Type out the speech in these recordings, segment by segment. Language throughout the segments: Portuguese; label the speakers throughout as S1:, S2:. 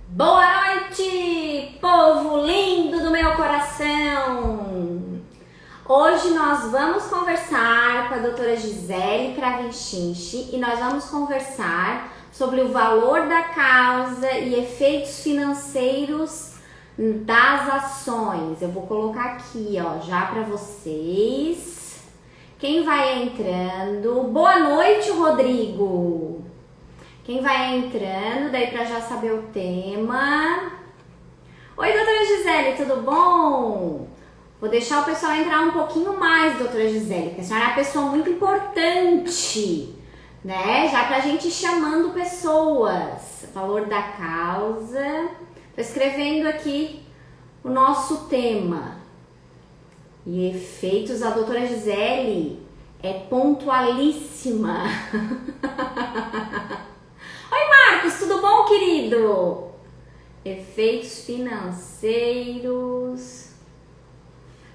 S1: Boa noite, povo lindo do meu coração! Hoje nós vamos conversar com a doutora Gisele Cravinchinchi e nós vamos conversar sobre o valor da causa e efeitos financeiros das ações. Eu vou colocar aqui, ó, já para vocês. Quem vai entrando? Boa noite, Rodrigo! Quem vai entrando, daí para já saber o tema. Oi, doutora Gisele, tudo bom? Vou deixar o pessoal entrar um pouquinho mais, doutora Gisele, porque a senhora é uma pessoa muito importante, né? Já pra gente ir chamando pessoas. Valor da causa. Tô escrevendo aqui o nosso tema. E efeitos, a doutora Gisele é pontualíssima. Oi, Marcos, tudo bom, querido? Efeitos financeiros.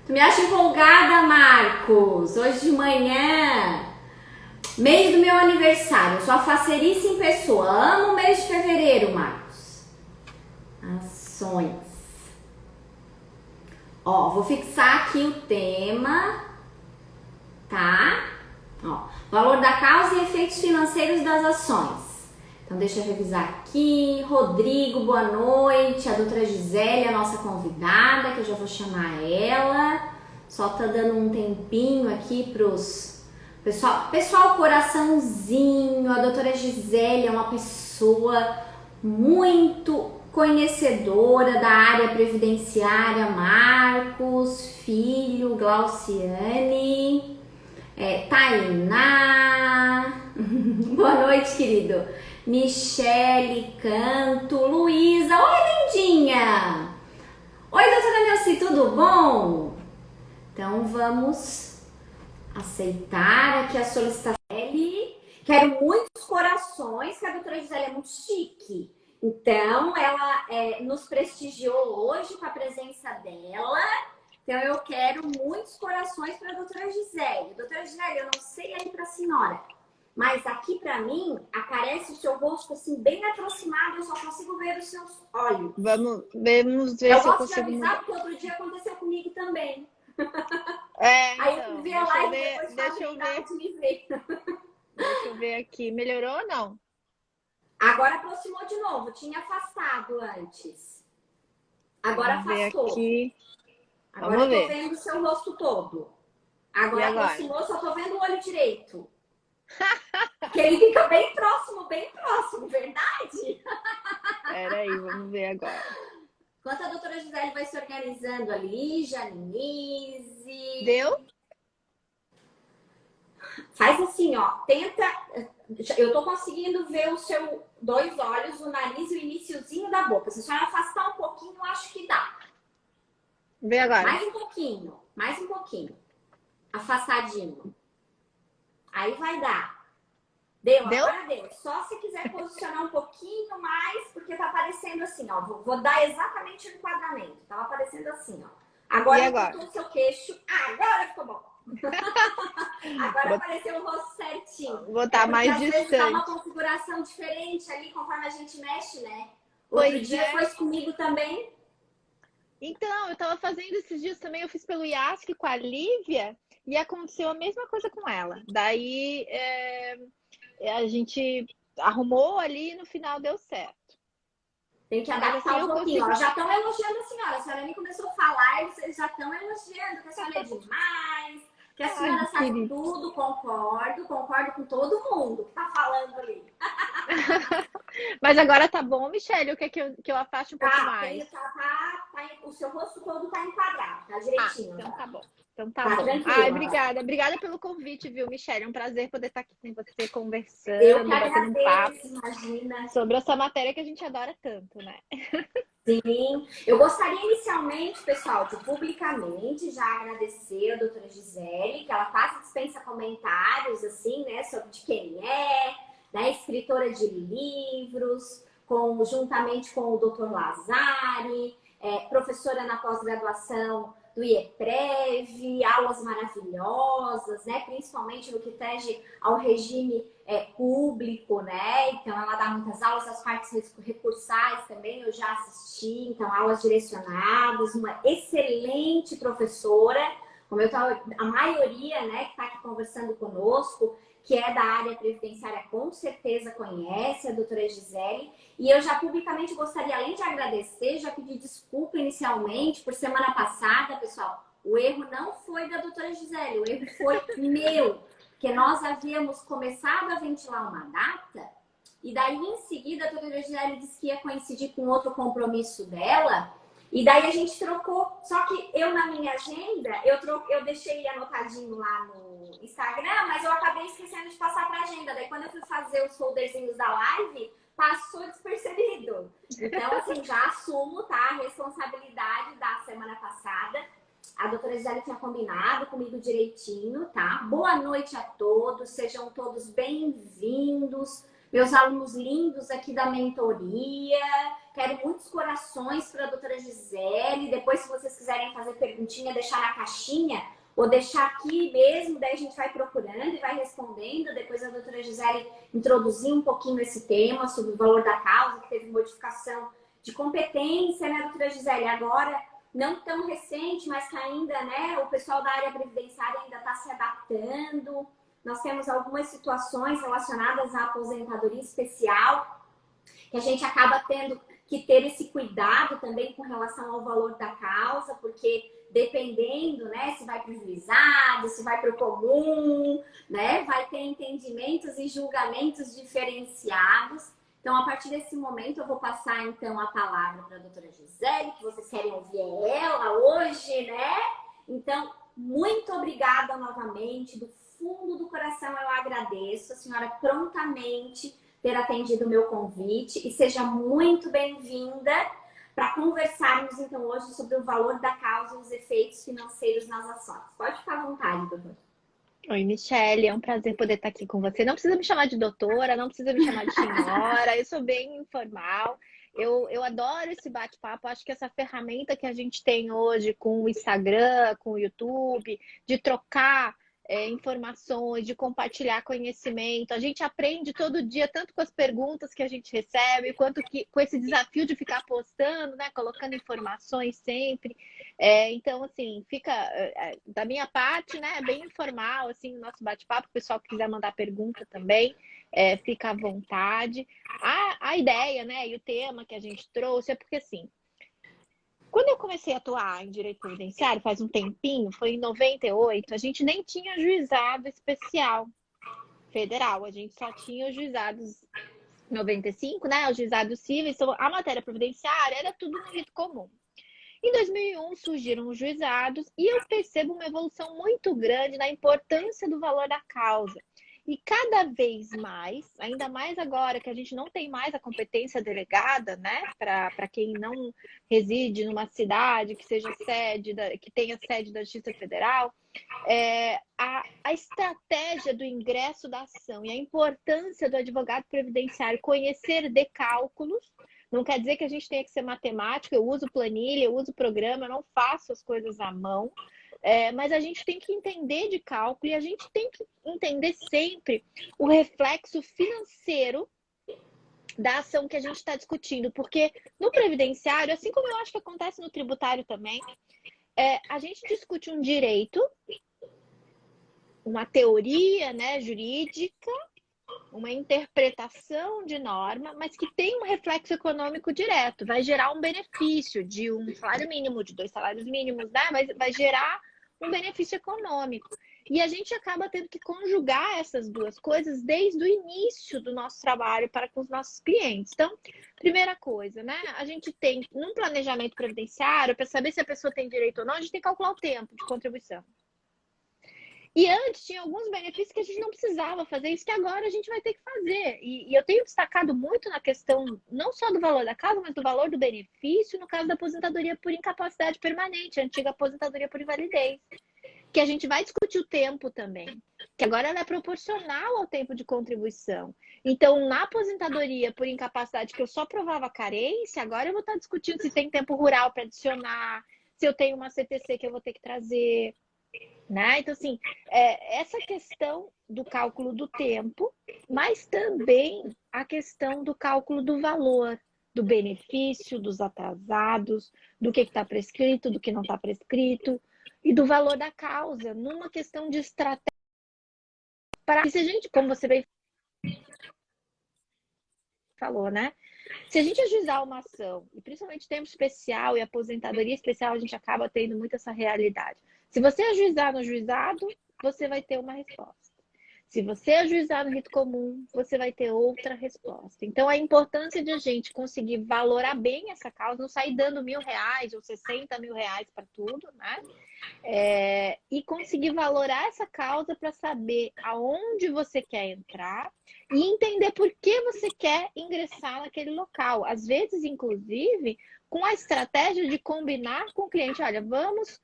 S1: Tu me acha empolgada, Marcos? Hoje de manhã, mês do meu aniversário, sou a faceirice em pessoa. Amo o mês de fevereiro, Marcos. Ações. Ó, vou fixar aqui o tema, tá? Ó, valor da causa e efeitos financeiros das ações. Então deixa eu revisar aqui. Rodrigo, boa noite. A doutora Gisele, a nossa convidada, que eu já vou chamar ela. Só tá dando um tempinho aqui pros... Pessoal, coraçãozinho. A doutora Gisele é uma pessoa muito conhecedora da área previdenciária. Marcos, filho, Glauciane, Tainá. Boa noite, querido. Michele, Canto, Luísa. Oi, lindinha! Oi, doutora Nelci, tudo bom? Então, vamos aceitar aqui a solicitação. Quero muitos corações, que a doutora Gisele é muito chique. Então, ela nos prestigiou hoje com a presença dela. Então, eu quero muitos corações para a doutora Gisele. Doutora Gisele, eu não sei aí para a senhora, mas aqui pra mim, aparece o seu rosto assim, bem aproximado, eu só consigo ver os seus olhos.
S2: Vamos ver
S1: Eu
S2: se eu
S1: posso te
S2: consigo
S1: avisar,
S2: mudar.
S1: porque outro dia aconteceu comigo também. Aí eu fui
S2: Então,
S1: ver a live e depois
S2: deixa eu
S1: falei,
S2: ver,
S1: de me ver.
S2: deixa eu ver aqui. Melhorou ou não?
S1: Agora aproximou de novo, tinha afastado antes. Agora
S2: Vamos ver
S1: afastou.
S2: aqui.
S1: Agora
S2: Vamos
S1: eu tô
S2: ver.
S1: vendo o seu rosto todo.
S2: E
S1: Agora
S2: agora?
S1: aproximou, só tô vendo o olho direito. Porque ele fica bem próximo, verdade?
S2: Peraí, vamos ver agora.
S1: Enquanto a doutora Gisele vai se organizando ali, Janice.
S2: Deu?
S1: Faz assim, ó. Tenta. Eu tô conseguindo ver os seus dois olhos, o nariz e o iniciozinho da boca. Se a senhora afastar um pouquinho, eu acho que dá.
S2: Vê agora.
S1: Mais um pouquinho. Mais um pouquinho. Afastadinho. Aí vai dar. Deu?
S2: Deu?
S1: Agora deu. Só se quiser posicionar um pouquinho mais, porque tá aparecendo assim, ó. Vou dar exatamente o enquadramento. Tava aparecendo assim, ó. Agora
S2: E
S1: eu
S2: agora?
S1: botou o seu queixo. Agora ficou bom. Agora
S2: Vou
S1: apareceu o rosto certinho.
S2: botar
S1: Porque
S2: mais
S1: às vezes dá uma
S2: distante.
S1: configuração diferente ali conforme a gente mexe, né? Outro
S2: Pois
S1: dia
S2: é.
S1: foi comigo também.
S2: Então, eu tava fazendo esses dias também, eu fiz pelo IASC com a Lívia e aconteceu a mesma coisa com ela. Daí a gente arrumou ali e no final deu certo.
S1: Tem que
S2: Mas assim
S1: adaptar um
S2: eu
S1: pouquinho. Ó.
S2: consigo.
S1: Já estão elogiando a senhora nem começou a falar e vocês já estão elogiando que a senhora é demais, que a
S2: Ai,
S1: senhora sabe
S2: querido.
S1: tudo. Concordo com todo mundo que tá falando ali.
S2: Mas agora tá bom, Michele? Ou quer que eu afaste um pouco
S1: Tá,
S2: mais?
S1: o seu rosto todo tá enquadrado, tá
S2: Ah,
S1: direitinho.
S2: então
S1: Já.
S2: tá bom. Então tá
S1: Tá
S2: bom. Ai,
S1: tranquilo.
S2: obrigada. Obrigada pelo convite, viu, Michele? É um prazer poder estar aqui com você,
S1: Eu que
S2: conversando, batendo um papo
S1: agradeço, imagina.
S2: sobre essa matéria que a gente adora tanto, né?
S1: Sim, eu gostaria inicialmente, pessoal, de publicamente já agradecer a doutora Gisele, que ela quase dispensa comentários, assim, né, sobre de quem é, né, escritora de livros, juntamente com o doutor Lazari, professora na pós-graduação do IEPREV, aulas maravilhosas, né? Principalmente no que tange ao regime público, né? Então, ela dá muitas aulas, as partes recursais também eu já assisti, então, aulas direcionadas, uma excelente professora, como eu tava, a maioria, né, que está aqui conversando conosco, que é da área previdenciária, com certeza conhece a doutora Gisele. E eu já publicamente gostaria, além de agradecer, já pedir desculpa inicialmente por semana passada, pessoal. O erro não foi da doutora Gisele, o erro foi meu. Porque nós havíamos começado a ventilar uma data e daí em seguida a doutora Gisele disse que ia coincidir com outro compromisso dela. E daí a gente trocou, só que eu na minha agenda, eu deixei anotadinho lá no Instagram, mas eu acabei esquecendo de passar para a agenda. Daí quando eu fui fazer os folderzinhos da live, passou despercebido. Então, assim, já assumo, tá, a responsabilidade da semana passada. A doutora Gisele tinha combinado comigo direitinho, tá? Boa noite a todos, sejam todos bem-vindos. Meus alunos lindos aqui da mentoria. Quero muitos corações para a doutora Gisele. Depois, se vocês quiserem fazer perguntinha, deixar na caixinha ou deixar aqui mesmo, daí a gente vai procurando e vai respondendo. Depois a doutora Gisele introduzir um pouquinho esse tema sobre o valor da causa, que teve modificação de competência, né, doutora Gisele? Agora, não tão recente, mas que ainda, né, o pessoal da área previdenciária ainda está se adaptando. Nós temos algumas situações relacionadas à aposentadoria especial, que a gente acaba tendo que ter esse cuidado também com relação ao valor da causa, porque dependendo, né, se vai para o juizado, se vai para o comum, né, vai ter entendimentos e julgamentos diferenciados. Então, a partir desse momento, eu vou passar, então, a palavra para a doutora Gisele, que vocês querem ouvir ela hoje, né? Então, muito obrigada novamente, do fundo do coração eu agradeço a senhora prontamente ter atendido o meu convite e seja muito bem-vinda para conversarmos, então, hoje sobre o valor da causa e os efeitos financeiros nas ações. Pode ficar à vontade, doutora.
S2: Oi, Michele, é um prazer poder estar aqui com você. Não precisa me chamar de doutora, não precisa me chamar de senhora, eu sou bem informal. Eu adoro esse bate-papo, acho que essa ferramenta que a gente tem hoje com o Instagram, com o YouTube, de trocar informações, de compartilhar conhecimento. A gente aprende todo dia, tanto com as perguntas que a gente recebe, quanto que, com esse desafio de ficar postando, né, colocando informações sempre. Então, assim, fica da minha parte, né, bem informal, assim, o nosso bate-papo. O pessoal que quiser mandar pergunta também, fica à vontade. A ideia, né, e o tema que a gente trouxe é porque, assim, quando eu comecei a atuar em direito previdenciário, faz um tempinho, foi em 98, a gente nem tinha juizado especial federal, a gente só tinha os juizados 95, né, os juizados cíveis, então a matéria previdenciária era tudo no rito comum. Em 2001 surgiram os juizados e eu percebo uma evolução muito grande na importância do valor da causa. E cada vez mais, ainda mais agora que a gente não tem mais a competência delegada, né, para quem não reside numa cidade que seja que tenha sede da Justiça Federal, a estratégia do ingresso da ação e a importância do advogado previdenciário conhecer de cálculos. Não quer dizer que a gente tenha que ser matemático, eu uso planilha, eu uso programa, eu não faço as coisas à mão. Mas a gente tem que entender de cálculo e a gente tem que entender sempre o reflexo financeiro da ação que a gente está discutindo. Porque no previdenciário, assim como eu acho que acontece no tributário também, a gente discute um direito, uma teoria, né, jurídica, uma interpretação de norma, mas que tem um reflexo econômico direto. Vai gerar um benefício de um salário mínimo, de 2 salários mínimos, né? Vai gerar um benefício econômico. E a gente acaba tendo que conjugar essas duas coisas desde o início do nosso trabalho para com os nossos clientes. Então, primeira coisa, né? A gente tem, num planejamento previdenciário, para saber se a pessoa tem direito ou não, a gente tem que calcular o tempo de contribuição. E antes tinha alguns benefícios que a gente não precisava fazer, isso que agora a gente vai ter que fazer. E eu tenho destacado muito na questão não só do valor da casa, mas do valor do benefício no caso da aposentadoria por incapacidade permanente, a antiga aposentadoria por invalidez. Que a gente vai discutir o tempo também, que agora ela é proporcional ao tempo de contribuição. Então, na aposentadoria por incapacidade que eu só provava carência, agora eu vou estar discutindo se tem tempo rural para adicionar, se eu tenho uma CTC que eu vou ter que trazer, né? Então, assim, essa questão do cálculo do tempo, mas também a questão do cálculo do valor, do benefício, dos atrasados, do que está prescrito, do que não está prescrito, e do valor da causa, numa questão de estratégia. Se a gente, como você bem falou, né? Se a gente ajuizar uma ação, e principalmente tempo especial e aposentadoria especial, a gente acaba tendo muito essa realidade. Se você ajuizar no juizado, você vai ter uma resposta. Se você ajuizar no rito comum, você vai ter outra resposta. Então, a importância de a gente conseguir valorar bem essa causa, não sair dando R$1.000 ou R$60.000 para tudo, né? E conseguir valorar essa causa para saber aonde você quer entrar e entender por que você quer ingressar naquele local. Às vezes, inclusive, com a estratégia de combinar com o cliente, olha, vamos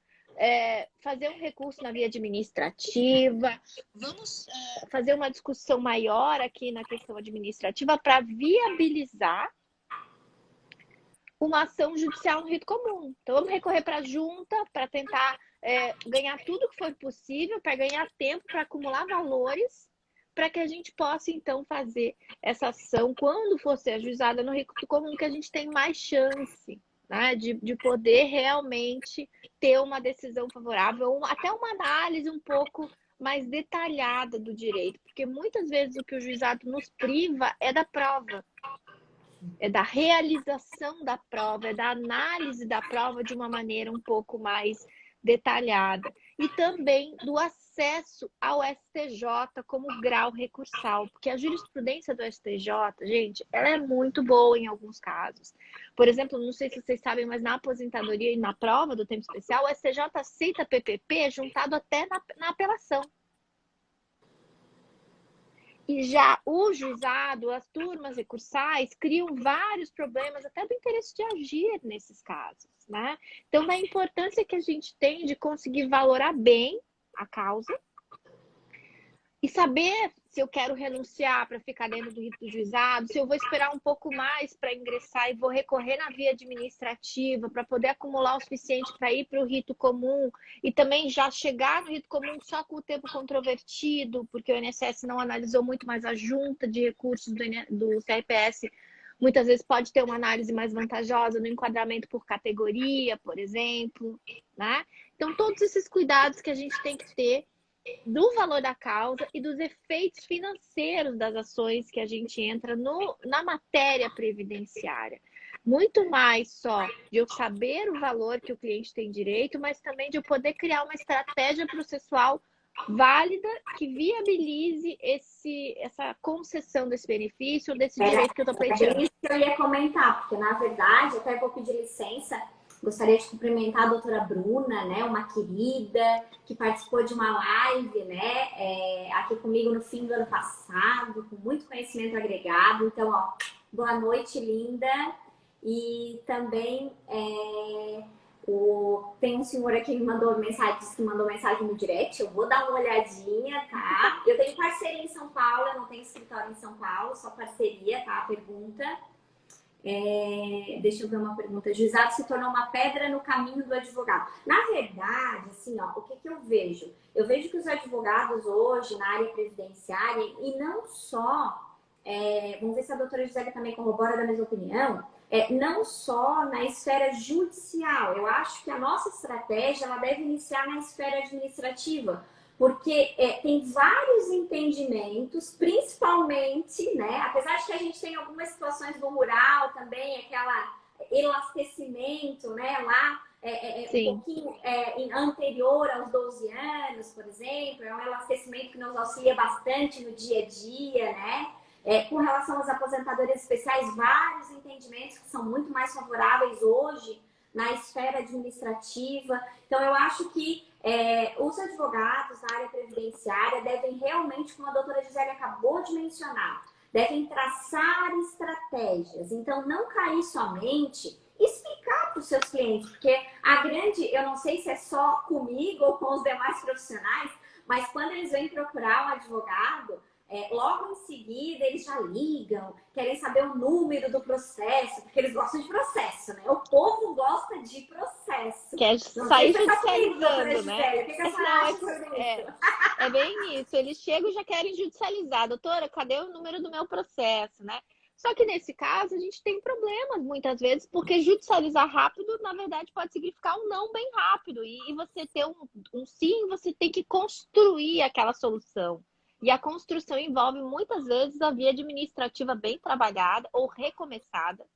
S2: fazer um recurso na via administrativa, vamos fazer uma discussão maior aqui na questão administrativa para viabilizar uma ação judicial no rito comum. Então, vamos recorrer para a junta para tentar ganhar tudo que for possível, para ganhar tempo, para acumular valores, para que a gente possa, então, fazer essa ação quando for ser ajuizada no rito comum, que a gente tem mais chance, né, de poder realmente ter uma decisão favorável, até uma análise um pouco mais detalhada do direito, porque muitas vezes o que o juizado nos priva é da prova, é da realização da prova, é da análise da prova de uma maneira um pouco mais detalhada. E também do acesso ao STJ como grau recursal, porque a jurisprudência do STJ, gente, ela é muito boa em alguns casos. Por exemplo, não sei se vocês sabem, mas na aposentadoria e na prova do tempo especial, o STJ aceita PPP juntado até na apelação. E já o juizado, as turmas recursais, criam vários problemas, até do interesse de agir nesses casos, né? Então, da importância que a gente tem de conseguir valorar bem a causa e saber se eu quero renunciar para ficar dentro do rito do juizado, se eu vou esperar um pouco mais para ingressar e vou recorrer na via administrativa para poder acumular o suficiente para ir para o rito comum e também já chegar no rito comum só com o tempo controvertido, porque o INSS não analisou muito, mais a junta de recursos do CRPS muitas vezes pode ter uma análise mais vantajosa no enquadramento por categoria, por exemplo, né? Então, todos esses cuidados que a gente tem que ter do valor da causa e dos efeitos financeiros das ações que a gente entra na matéria previdenciária. Muito mais só de eu saber o valor que o cliente tem direito, mas também de eu poder criar uma estratégia processual válida que viabilize essa concessão desse benefício, desse direito que eu estou pleiteando.
S1: É isso que eu ia comentar, porque na verdade, até vou pedir licença. Gostaria de cumprimentar a doutora Bruna, né, uma querida que participou de uma live, né, aqui comigo no fim do ano passado, com muito conhecimento agregado. Então, ó, boa noite, linda. E também tem um senhor aqui que me mandou mensagem, disse que mandou mensagem no direct. Eu vou dar uma olhadinha, tá? Eu tenho parceria em São Paulo, eu não tenho escritório em São Paulo, só parceria, tá? A pergunta. Deixa eu ver uma pergunta. Juizado se tornou uma pedra no caminho do advogado. Na verdade, assim, ó, o que eu vejo? Eu vejo que os advogados hoje na área previdenciária, e não só, vamos ver se a doutora Gisele também corrobora da mesma opinião, não só na esfera judicial. Eu acho que a nossa estratégia ela deve iniciar na esfera administrativa, porque tem vários entendimentos, principalmente, né? Apesar de que a gente tem algumas situações do rural também, aquela elastecimento, né? Lá um pouquinho anterior aos 12 anos, por exemplo, é um elastecimento que nos auxilia bastante no dia a dia, né? Com relação às aposentadorias especiais, vários entendimentos que são muito mais favoráveis hoje na esfera administrativa. Então, eu acho que os advogados na área previdenciária devem realmente, como a doutora Gisele acabou de mencionar, devem traçar estratégias. Então, não cair somente, explicar para os seus clientes, porque eu não sei se é só comigo ou com os demais profissionais, mas quando eles vêm procurar um advogado, logo em seguida eles já ligam, querem saber o número do processo, porque eles gostam de processo, né? O povo gosta de processo.
S2: Quer
S1: Não
S2: sair
S1: sei se você tá comigo, doutora
S2: judicializando, né?
S1: Gisele. O que que a senhora
S2: Não,
S1: acha sobre isso?
S2: é bem isso. Eles chegam e já querem judicializar. Doutora, cadê o número do meu processo, né? Só que nesse caso a gente tem problemas muitas vezes, porque judicializar rápido, na verdade, pode significar um não bem rápido. E você ter um sim, você tem que construir aquela solução. E a construção envolve muitas vezes a via administrativa bem trabalhada ou recomeçada.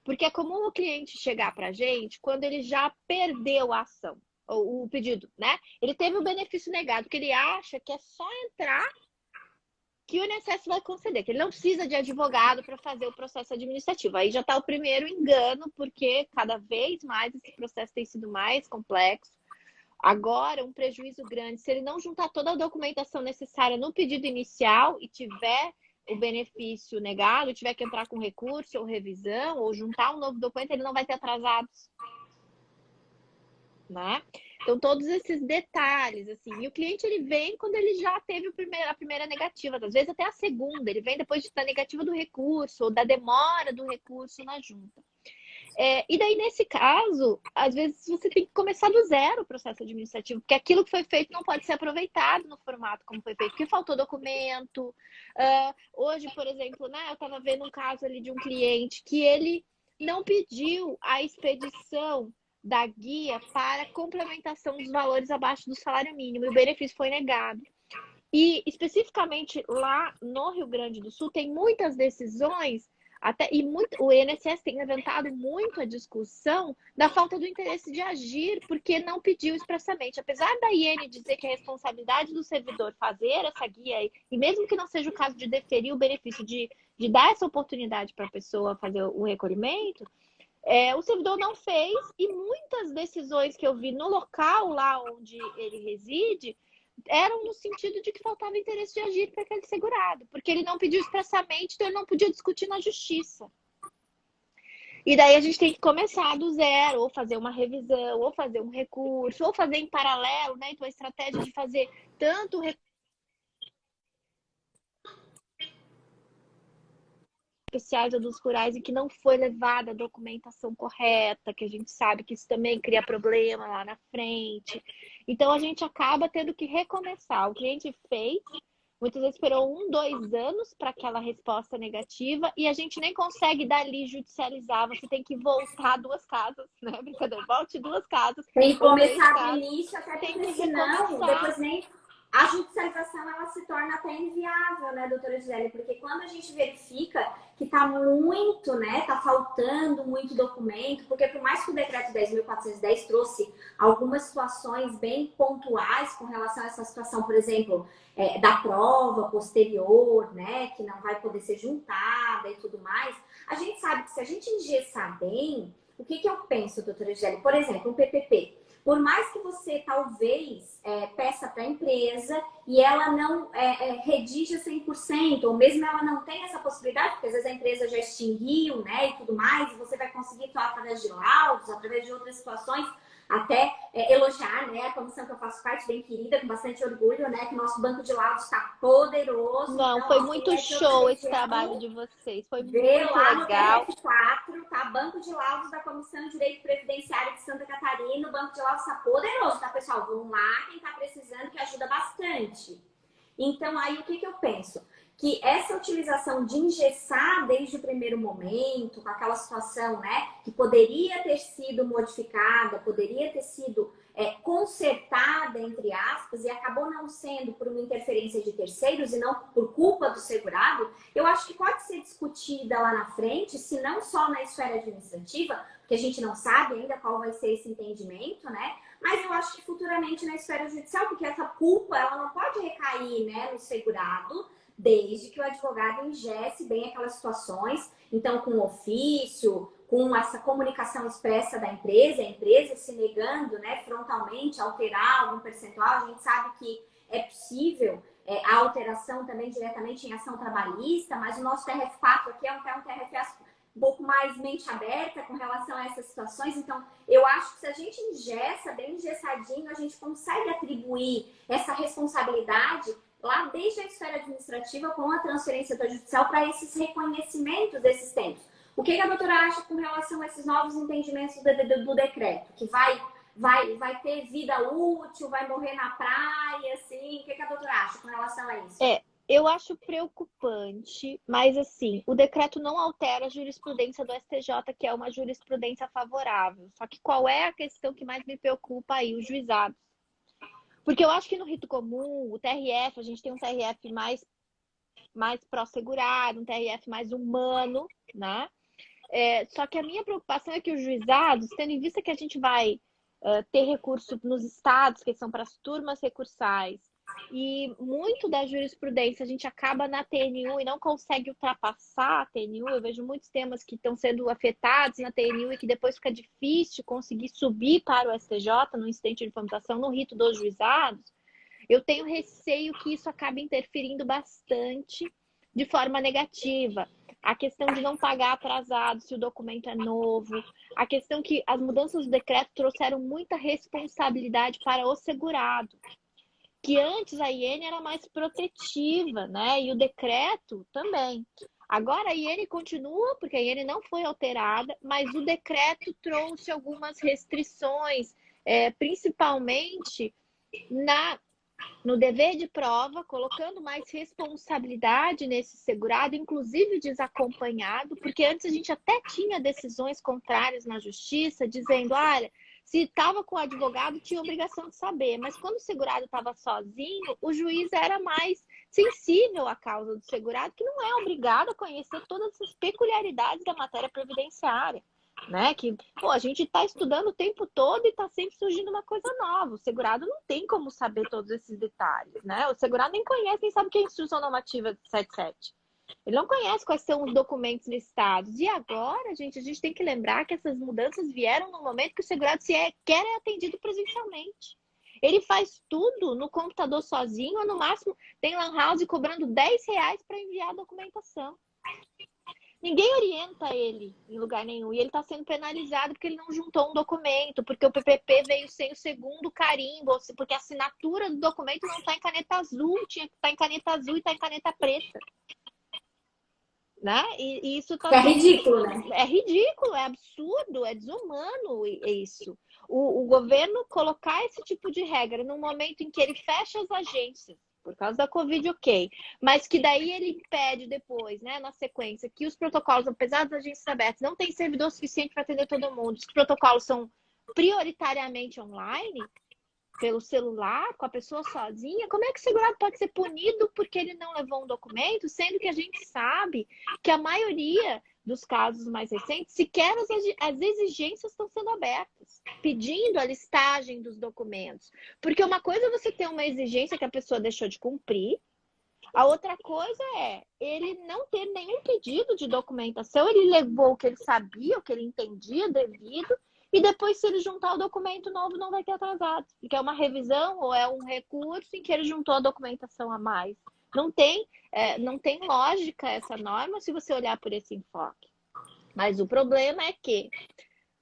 S2: Porque é comum o cliente chegar para a gente quando ele já perdeu a ação, ou o pedido, né? Ele teve o benefício negado, porque ele acha que é só entrar que o INSS vai conceder, que ele não precisa de advogado para fazer o processo administrativo. Aí já está o primeiro engano, porque cada vez mais esse processo tem sido mais complexo. Agora, um prejuízo grande, se ele não juntar toda a documentação necessária no pedido inicial e tiver o benefício negado, tiver que entrar com recurso ou revisão, ou juntar um novo documento, ele não vai ter atrasados, né? Então, todos esses detalhes, assim. E o cliente, ele vem quando ele já teve a primeira negativa, às vezes até a segunda. Ele vem depois da negativa do recurso, ou da demora do recurso na junta. E daí, nesse caso, às vezes você tem que começar do zero o processo administrativo, porque aquilo que foi feito não pode ser aproveitado no formato como foi feito, porque faltou documento. Hoje, por exemplo, né, eu estava vendo um caso ali de um cliente que ele não pediu a expedição da guia para complementação dos valores abaixo do salário mínimo, e o benefício foi negado. E, especificamente, lá no Rio Grande do Sul, tem muitas decisões o INSS tem levantado muito a discussão da falta do interesse de agir, porque não pediu expressamente. Apesar da IN dizer que é responsabilidade do servidor fazer essa guia, e mesmo que não seja o caso de deferir o benefício de dar essa oportunidade para a pessoa fazer o recolhimento, o servidor não fez, e muitas decisões que eu vi no local lá onde ele reside eram no sentido de que faltava interesse de agir para aquele segurado, porque ele não pediu expressamente, então ele não podia discutir na justiça. E daí a gente tem que começar do zero, ou fazer uma revisão, ou fazer um recurso, ou fazer em paralelo, né? Então a estratégia de fazer tanto o recurso especiais ou dos rurais em que não foi levada a documentação correta, que a gente sabe que isso também cria problema lá na frente. Então a gente acaba tendo que recomeçar. O cliente fez, muitas vezes esperou 1, 2 anos para aquela resposta negativa, e a gente nem consegue dali judicializar. Você tem que voltar 2 casas, né? Brincadeira, volte 2 casas.
S1: Tem que
S2: Ou 3
S1: começar do
S2: casas.
S1: início, até
S2: Tem
S1: porque
S2: que
S1: senão
S2: recomeçar.
S1: depois nem a judicialização ela se torna até inviável, né, doutora Gisele? Porque quando a gente verifica que está muito, né, tá faltando muito documento, porque por mais que o decreto 10.410 trouxe algumas situações bem pontuais com relação a essa situação, por exemplo, da prova posterior, né, que não vai poder ser juntada e tudo mais, a gente sabe que se a gente engessar bem, o que eu penso, doutora Gisele? Por exemplo, um PPP. Por mais que você talvez peça para a empresa e ela não redija 100%, ou mesmo ela não tem essa possibilidade, porque às vezes a empresa já extinguiu, né, e tudo mais, e você vai conseguir só através de laudos, através de outras situações, até elogiar, né, a comissão que eu faço parte, bem querida, com bastante orgulho, né, que o nosso banco de laudos está poderoso.
S2: Não,
S1: então,
S2: foi
S1: ó,
S2: muito show esse trabalho de vocês, foi muito
S1: lá
S2: legal.
S1: No TRF4, tá? Banco de Laudos da Comissão de Direito Previdenciário de Santa Catarina. O Banco de Laudos está poderoso, tá, pessoal? Vamos lá, quem tá precisando, que ajuda bastante. Então, aí, o que eu penso? Que essa utilização de engessar desde o primeiro momento, com aquela situação, né, que poderia ter sido modificada, poderia ter sido consertada, entre aspas, e acabou não sendo por uma interferência de terceiros e não por culpa do segurado, eu acho que pode ser discutida lá na frente, se não só na esfera administrativa, porque a gente não sabe ainda qual vai ser esse entendimento, né? Mas eu acho que futuramente na esfera judicial, porque essa culpa ela não pode recair, né, no segurado, desde que o advogado ingesse bem aquelas situações, então com ofício, com essa comunicação expressa da empresa, a empresa se negando, né, frontalmente a alterar algum percentual. A gente sabe que é possível a alteração também diretamente em ação trabalhista, mas o nosso TRF4 aqui é um TRF um pouco mais mente aberta com relação a essas situações. Então, eu acho que se a gente engessa, bem engessadinho, a gente consegue atribuir essa responsabilidade lá desde a esfera administrativa com a transferência para judicial para esses reconhecimentos desses tempos. O que a doutora acha com relação a esses novos entendimentos do decreto? Que vai ter vida útil, vai morrer na praia, assim? O que a doutora acha com relação a isso?
S2: Eu acho preocupante, mas assim, o decreto não altera a jurisprudência do STJ, que é uma jurisprudência favorável. Só que qual é a questão que mais me preocupa aí? Os juizados. Porque eu acho que no rito comum, o TRF, a gente tem um TRF mais pró-segurado, um TRF mais humano, né? Só que a minha preocupação é que os juizados, tendo em vista que a gente vai ter recurso nos estados, que são para as turmas recursais, e muito da jurisprudência a gente acaba na TNU e não consegue ultrapassar a TNU. Eu vejo muitos temas que estão sendo afetados na TNU e que depois fica difícil conseguir subir para o STJ no instante de implementação no rito dos juizados. Eu tenho receio que isso acabe interferindo bastante de forma negativa. A questão de não pagar atrasado se o documento é novo, a questão que as mudanças do decreto trouxeram muita responsabilidade para o segurado, que antes a IN era mais protetiva, né? E o decreto também. Agora a IN continua, porque a IN não foi alterada, mas o decreto trouxe algumas restrições, principalmente no dever de prova, colocando mais responsabilidade nesse segurado, inclusive desacompanhado, porque antes a gente até tinha decisões contrárias na justiça, dizendo, olha, se estava com o advogado, tinha obrigação de saber, mas quando o segurado estava sozinho, o juiz era mais sensível à causa do segurado, que não é obrigado a conhecer todas as peculiaridades da matéria previdenciária. Né? Que, a gente está estudando o tempo todo e está sempre surgindo uma coisa nova. O segurado não tem como saber todos esses detalhes, né? O segurado nem conhece, nem sabe o que é a instrução normativa 77. Ele não conhece quais são os documentos listados. E agora, gente, a gente tem que lembrar que essas mudanças vieram no momento que o segurado quer é atendido presencialmente. Ele faz tudo no computador sozinho, ou no máximo tem lan house cobrando R$10 para enviar a documentação. Ninguém orienta ele em lugar nenhum. E ele está sendo penalizado porque ele não juntou um documento, porque o PPP veio sem o segundo carimbo, porque a assinatura do documento não está em caneta azul, tinha que estar em caneta azul e está em caneta preta. Né? E isso tá
S1: ridículo, né?
S2: É ridículo, é absurdo, é desumano isso. O governo colocar esse tipo de regra no momento em que ele fecha as agências, por causa da Covid, ok. Mas que daí ele impede depois, né, na sequência, que os protocolos, apesar das agências abertas, não tem servidor suficiente para atender todo mundo. Os protocolos são prioritariamente online, pelo celular, com a pessoa sozinha. Como é que o segurado pode ser punido porque ele não levou um documento, sendo que a gente sabe que a maioria dos casos mais recentes, sequer as exigências estão sendo abertas, pedindo a listagem dos documentos. Porque uma coisa é você ter uma exigência que a pessoa deixou de cumprir, a outra coisa é ele não ter nenhum pedido de documentação, ele levou o que ele sabia, o que ele entendia devido, e depois, se ele juntar o documento novo, não vai ter atrasado. Porque é uma revisão ou é um recurso em que ele juntou a documentação a mais. Não tem lógica essa norma se você olhar por esse enfoque. Mas o problema é que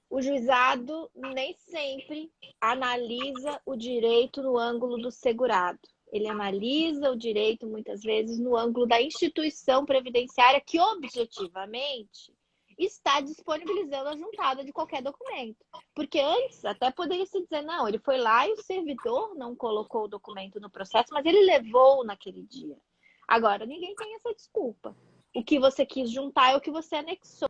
S2: o juizado nem sempre analisa o direito no ângulo do segurado. Ele analisa o direito, muitas vezes, no ângulo da instituição previdenciária que, objetivamente, está disponibilizando a juntada de qualquer documento. Porque antes até poderia se dizer, não, ele foi lá e o servidor não colocou o documento no processo, mas ele levou naquele dia. Agora, ninguém tem essa desculpa. O que você quis juntar é o que você anexou.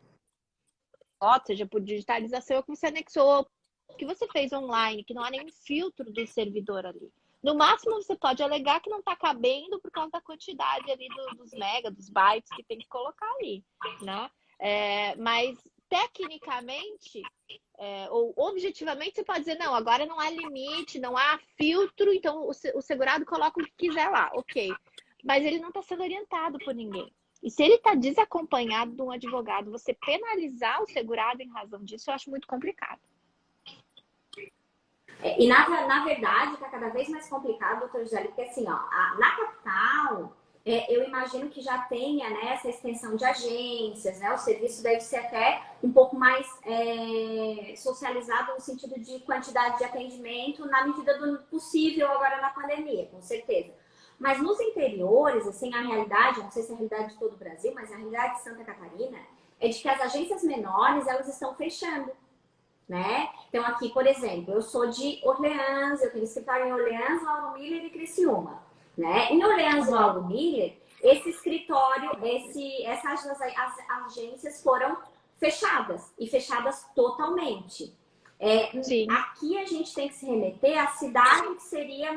S2: Seja por digitalização, é o que você anexou, o que você fez online, que não há nenhum filtro do servidor ali. No máximo, você pode alegar que não está cabendo por causa da quantidade ali dos mega, dos bytes que tem que colocar ali, né? Mas tecnicamente ou objetivamente você pode dizer, não, agora não há limite, não há filtro, então o segurado coloca o que quiser lá, ok. Mas ele não está sendo orientado por ninguém. E se ele está desacompanhado de um advogado, você penalizar o segurado em razão disso, eu acho muito complicado.
S1: E na verdade está cada vez mais complicado, doutor Gisele, porque assim, na capital, eu imagino que já tenha, né, essa extensão de agências, né? O serviço deve ser até um pouco mais socializado no sentido de quantidade de atendimento na medida do possível agora na pandemia, com certeza. Mas nos interiores, assim, a realidade, não sei se é a realidade de todo o Brasil, mas a realidade de Santa Catarina é de que as agências menores, elas estão fechando, né? Então aqui, por exemplo, eu sou de Orleans, eu tenho escritório em Orleans, Lauro Miller e Criciúma, né? Em Orleans e Lauro Miller, esse escritório, as agências foram fechadas e fechadas totalmente.
S2: Sim.
S1: Aqui a gente tem que se remeter à cidade que seria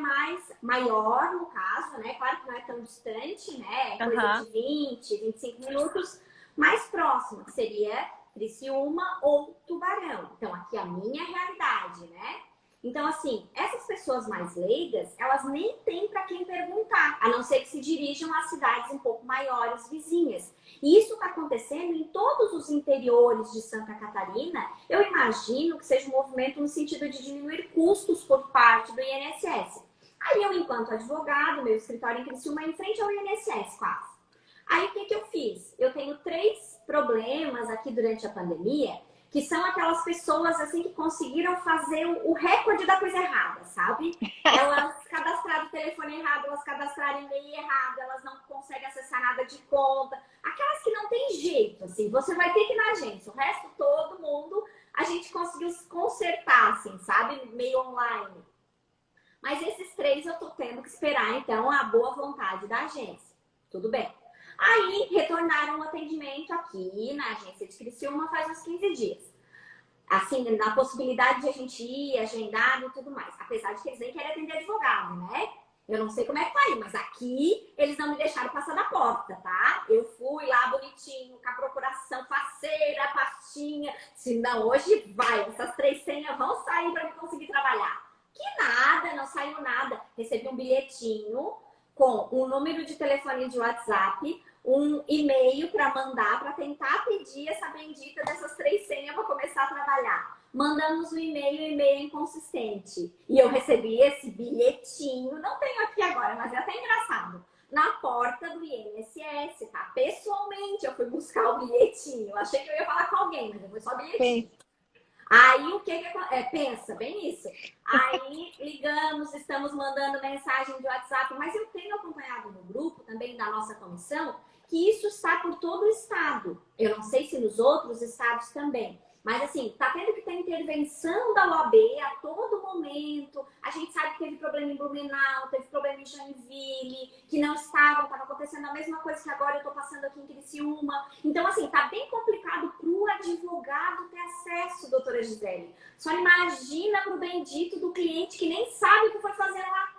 S1: maior, no caso, né? Claro que não é tão distante, né? É coisa de 20, 25 minutos, mais próxima, que seria Criciúma ou Tubarão. Então, aqui é a minha realidade, né? Então, assim, essas pessoas mais leigas, elas nem têm para quem perguntar, a não ser que se dirijam a cidades um pouco maiores, vizinhas. E isso está acontecendo em todos os interiores de Santa Catarina. Eu imagino que seja um movimento no sentido de diminuir custos por parte do INSS. Aí eu, enquanto advogado, meu escritório em Criciúma é em frente ao INSS, quase. Aí o que eu fiz? Eu tenho 3 problemas aqui durante a pandemia, que são aquelas pessoas assim que conseguiram fazer o recorde da coisa errada, sabe? Elas cadastraram o telefone errado, elas cadastraram e-mail errado, elas não conseguem acessar nada de conta. Aquelas que não tem jeito, assim, você vai ter que ir na agência. O resto, todo mundo, a gente conseguiu consertar, assim, sabe? Meio online. Mas esses 3 eu tô tendo que esperar, então, a boa vontade da agência. Tudo bem. Aí, retornaram o atendimento aqui na agência de Criciúma faz uns 15 dias. Assim, na possibilidade de a gente ir, agendar e tudo mais. Apesar de que eles nem querem atender advogado, né? Eu não sei como é que tá aí, mas aqui eles não me deixaram passar da porta, tá? Eu fui lá bonitinho, com a procuração faceira, pastinha. Se não, hoje vai. Essas 3 senhas vão sair para me conseguir trabalhar. Que nada, não saiu nada. Recebi um bilhetinho com um número de telefone de WhatsApp, um e-mail para mandar, para tentar pedir essa bendita dessas 3 senhas para começar a trabalhar. Mandamos o e-mail inconsistente. E eu recebi esse bilhetinho, não tenho aqui agora, mas é até engraçado, na porta do INSS, tá? Pessoalmente, eu fui buscar o bilhetinho. Eu achei que eu ia falar com alguém, mas foi só bilhetinho. Aí o que pensa, bem isso. Aí ligamos, estamos mandando mensagem de WhatsApp, mas eu tenho acompanhado no grupo também da nossa comissão que isso está por todo o estado. Eu não sei se nos outros estados também. Mas assim, tá tendo que ter intervenção da OAB a todo momento. A gente sabe que teve problema em Blumenau, teve problema em Joinville, que não estava acontecendo a mesma coisa que agora eu tô passando aqui em Criciúma. Então, assim, tá bem complicado pro advogado ter acesso, doutora Gisele. Só imagina pro bendito do cliente que nem sabe o que foi fazer lá.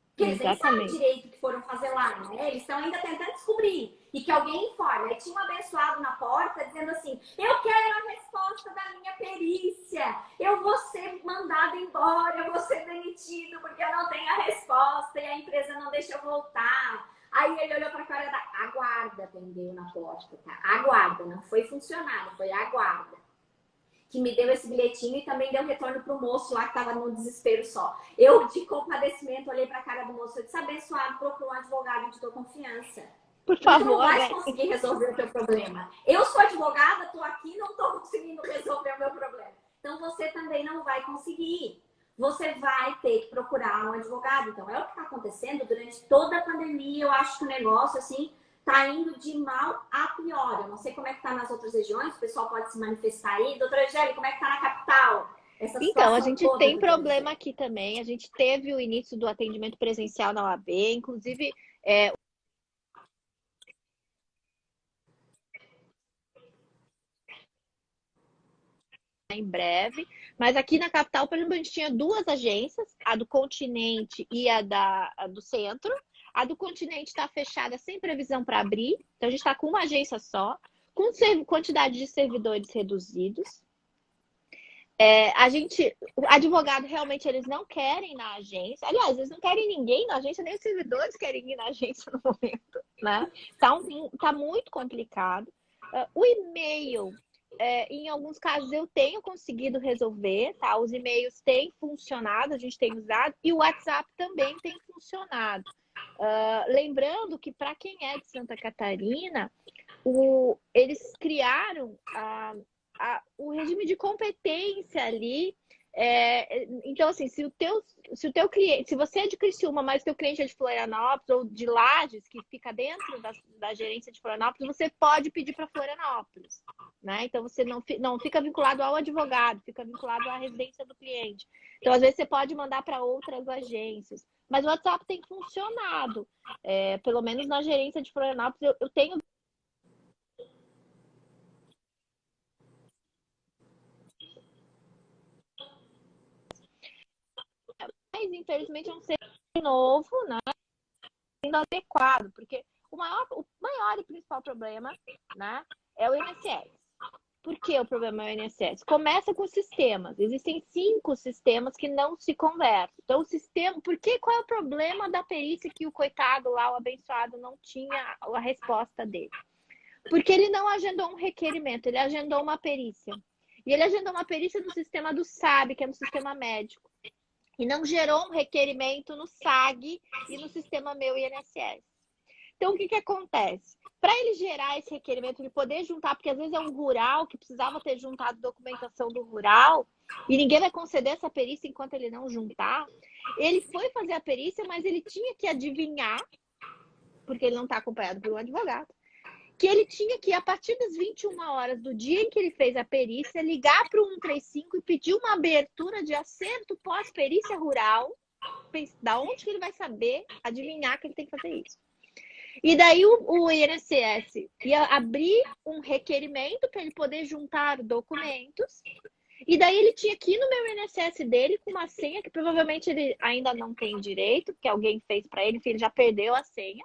S1: Porque eles nem sabem direito o que foram fazer lá, né? Eles estão ainda tentando descobrir. E que alguém informe. Aí tinha um abençoado na porta dizendo assim: eu quero a resposta da minha perícia. Eu vou ser mandado embora, eu vou ser demitido porque eu não tenho a resposta e a empresa não deixa eu voltar. Aí ele olhou para a cara da guarda, atendeu na porta, tá? A guarda, não foi funcionário, foi a guarda. Que me deu esse bilhetinho e também deu retorno pro moço lá que tava no desespero só. Eu, de compadecimento, olhei pra cara do moço e disse: abençoado, procura um advogado de tua confiança.
S2: Por
S1: Porque
S2: favor,
S1: tu não vai conseguir resolver o teu problema. Eu sou advogada, tô aqui, não tô conseguindo resolver o meu problema. Então você também não vai conseguir. Você vai ter que procurar um advogado. Então é o que está acontecendo durante toda a pandemia. Eu acho que o negócio, assim, tá indo de mal a pior. Eu não sei como é que tá nas outras regiões, o pessoal pode se manifestar aí. Doutora Angélica, como é que tá na capital?
S2: Então, a gente tem problema aqui também. A gente teve o início do atendimento presencial na OAB, inclusive em breve. Mas aqui na capital, por exemplo, a gente tinha 2 agências, a do Continente e a do Centro. A do Continente está fechada sem previsão para abrir, então a gente está com uma agência só, com quantidade de servidores reduzidos. O advogado realmente eles não querem ir na agência. Aliás, eles não querem ninguém na agência, nem os servidores querem ir na agência no momento, né? Tá muito complicado. O e-mail, em alguns casos eu tenho conseguido resolver, tá? Os e-mails têm funcionado, a gente tem usado, e o WhatsApp também tem funcionado. Lembrando que para quem é de Santa Catarina, eles criaram o regime de competência ali Então, assim, se o teu cliente, se você é de Criciúma, mas o teu cliente é de Florianópolis ou de Lages, que fica dentro da gerência de Florianópolis, você pode pedir para Florianópolis, né? Então, você não fica vinculado ao advogado, fica vinculado à residência do cliente. Então, às vezes, você pode mandar para outras agências. Mas o WhatsApp tem funcionado. Pelo menos na gerência de Florianópolis, eu tenho. Mas, infelizmente, é um ser novo, né? Sendo adequado, porque o maior e principal problema, né, é o INSS. Por que o problema é o INSS? Começa com sistemas. Existem 5 sistemas que não se conversam. Então, o sistema. Qual é o problema da perícia que o coitado lá, o abençoado, não tinha a resposta dele? Porque ele não agendou um requerimento, ele agendou uma perícia. E ele agendou uma perícia no sistema do SAB, que é no sistema médico. E não gerou um requerimento no SAG e no sistema meu INSS. Então, o que acontece? Para ele gerar esse requerimento, ele poder juntar, porque às vezes é um rural que precisava ter juntado documentação do rural, e ninguém vai conceder essa perícia enquanto ele não juntar. Ele foi fazer a perícia, mas ele tinha que adivinhar, porque ele não está acompanhado por um advogado, que ele tinha que, a partir das 21 horas do dia em que ele fez a perícia, ligar para o 135 e pedir uma abertura de acerto pós-perícia rural. Da onde que ele vai saber, adivinhar que ele tem que fazer isso? E daí o INSS ia abrir um requerimento para ele poder juntar documentos. E daí ele tinha que ir no meu INSS dele com uma senha que provavelmente ele ainda não tem direito, porque alguém fez para ele, enfim, ele já perdeu a senha.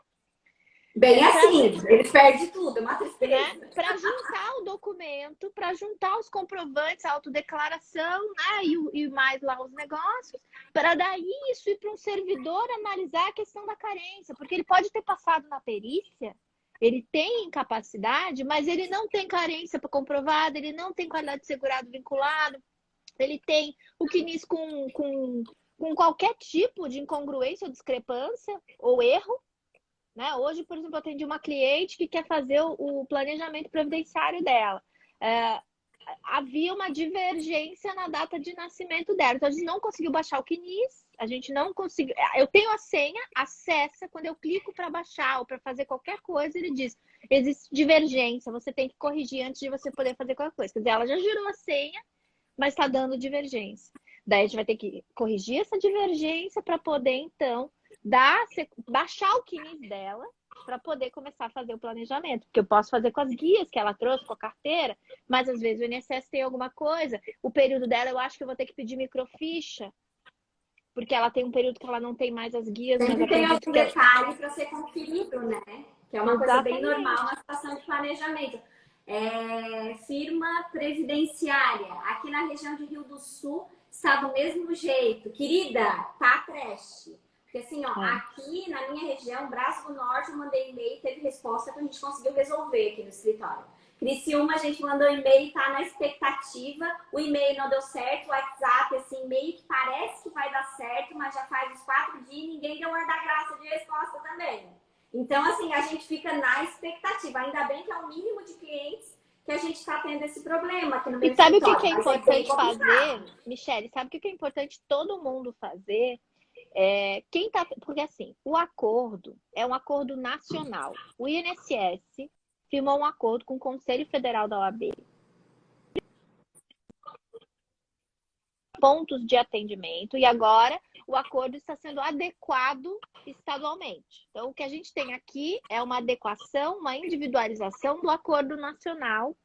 S1: Bem assim, eles perdem tudo, é uma tristeza.
S2: Né? Para juntar o documento, para juntar os comprovantes, a autodeclaração, né? E mais lá os negócios, para daí isso ir para um servidor analisar a questão da carência, porque ele pode ter passado na perícia, ele tem incapacidade, mas ele não tem carência para comprovada, ele não tem qualidade de segurado vinculado, ele tem o CNIS com qualquer tipo de incongruência ou discrepância ou erro. Né? Hoje, por exemplo, eu atendi uma cliente que quer fazer o planejamento previdenciário dela. Havia uma divergência na data de nascimento dela. Então, a gente não conseguiu baixar o CNIS, a gente não conseguiu. Eu tenho a senha, acessa, quando eu clico para baixar ou para fazer qualquer coisa, ele diz: existe divergência, você tem que corrigir antes de você poder fazer qualquer coisa. Quer dizer, ela já girou a senha, mas está dando divergência. Daí a gente vai ter que corrigir essa divergência para poder, então, baixar o CNIS dela para poder começar a fazer o planejamento. Porque eu posso fazer com as guias que ela trouxe, com a carteira, mas às vezes o INSS tem alguma coisa. O período dela, eu acho que eu vou ter que pedir microficha, porque ela tem um período que ela não tem mais as guias.
S1: Sempre tem algum detalhe para ser conferido, né? Que é uma coisa bem normal na situação de planejamento. Firma previdenciária. Aqui na região de Rio do Sul está do mesmo jeito. Querida, tá creche. Porque assim, ó, aqui na minha região, Braço do Norte, eu mandei e-mail, teve resposta que a gente conseguiu resolver aqui no escritório. Criciúma, a gente mandou e-mail, tá na expectativa, o e-mail não deu certo, o WhatsApp, assim, meio que parece que vai dar certo, mas já faz uns 4 dias e ninguém deu uma da graça de resposta também. Então, assim, a gente fica na expectativa. Ainda bem que é o mínimo de clientes que a gente está tendo esse problema aqui no meu
S2: escritório. E sabe
S1: o
S2: que é importante fazer, Michele? Sabe o que é importante todo mundo fazer? Porque assim, o acordo é um acordo nacional. O INSS firmou um acordo com o Conselho Federal da OAB. Pontos de atendimento, e agora o acordo está sendo adequado estadualmente. Então, o que a gente tem aqui é uma adequação, uma individualização do acordo nacional,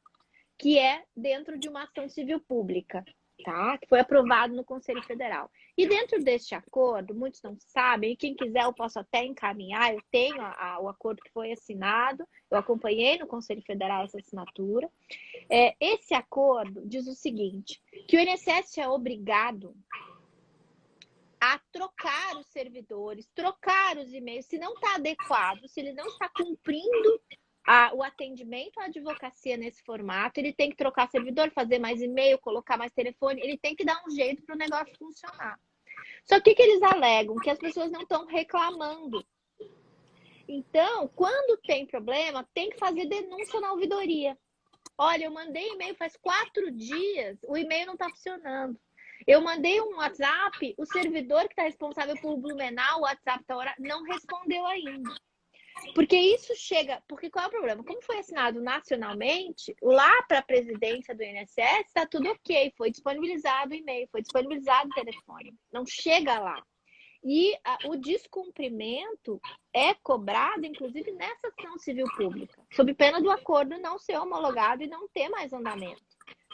S2: que é dentro de uma ação civil pública, tá? Que foi aprovado no Conselho Federal. E dentro deste acordo, muitos não sabem, e quem quiser eu posso até encaminhar, eu tenho o acordo que foi assinado, eu acompanhei no Conselho Federal essa assinatura. Esse acordo diz o seguinte, que o INSS é obrigado a trocar os servidores, trocar os e-mails, se não está adequado, se ele não está cumprindo o atendimento à advocacia nesse formato, ele tem que trocar servidor, fazer mais e-mail, colocar mais telefone, ele tem que dar um jeito para o negócio funcionar. Só que o que eles alegam? Que as pessoas não estão reclamando. Então, quando tem problema, tem que fazer denúncia na ouvidoria. Olha, eu mandei e-mail faz 4 dias, o e-mail não está funcionando. Eu mandei um WhatsApp, o servidor que está responsável por Blumenau, o WhatsApp da hora, não respondeu ainda. Porque isso chega... Porque qual é o problema? Como foi assinado nacionalmente, lá para a presidência do INSS está tudo ok. Foi disponibilizado o e-mail, foi disponibilizado o telefone. Não chega lá. E o descumprimento é cobrado, inclusive, nessa ação civil pública, sob pena do acordo não ser homologado e não ter mais andamento.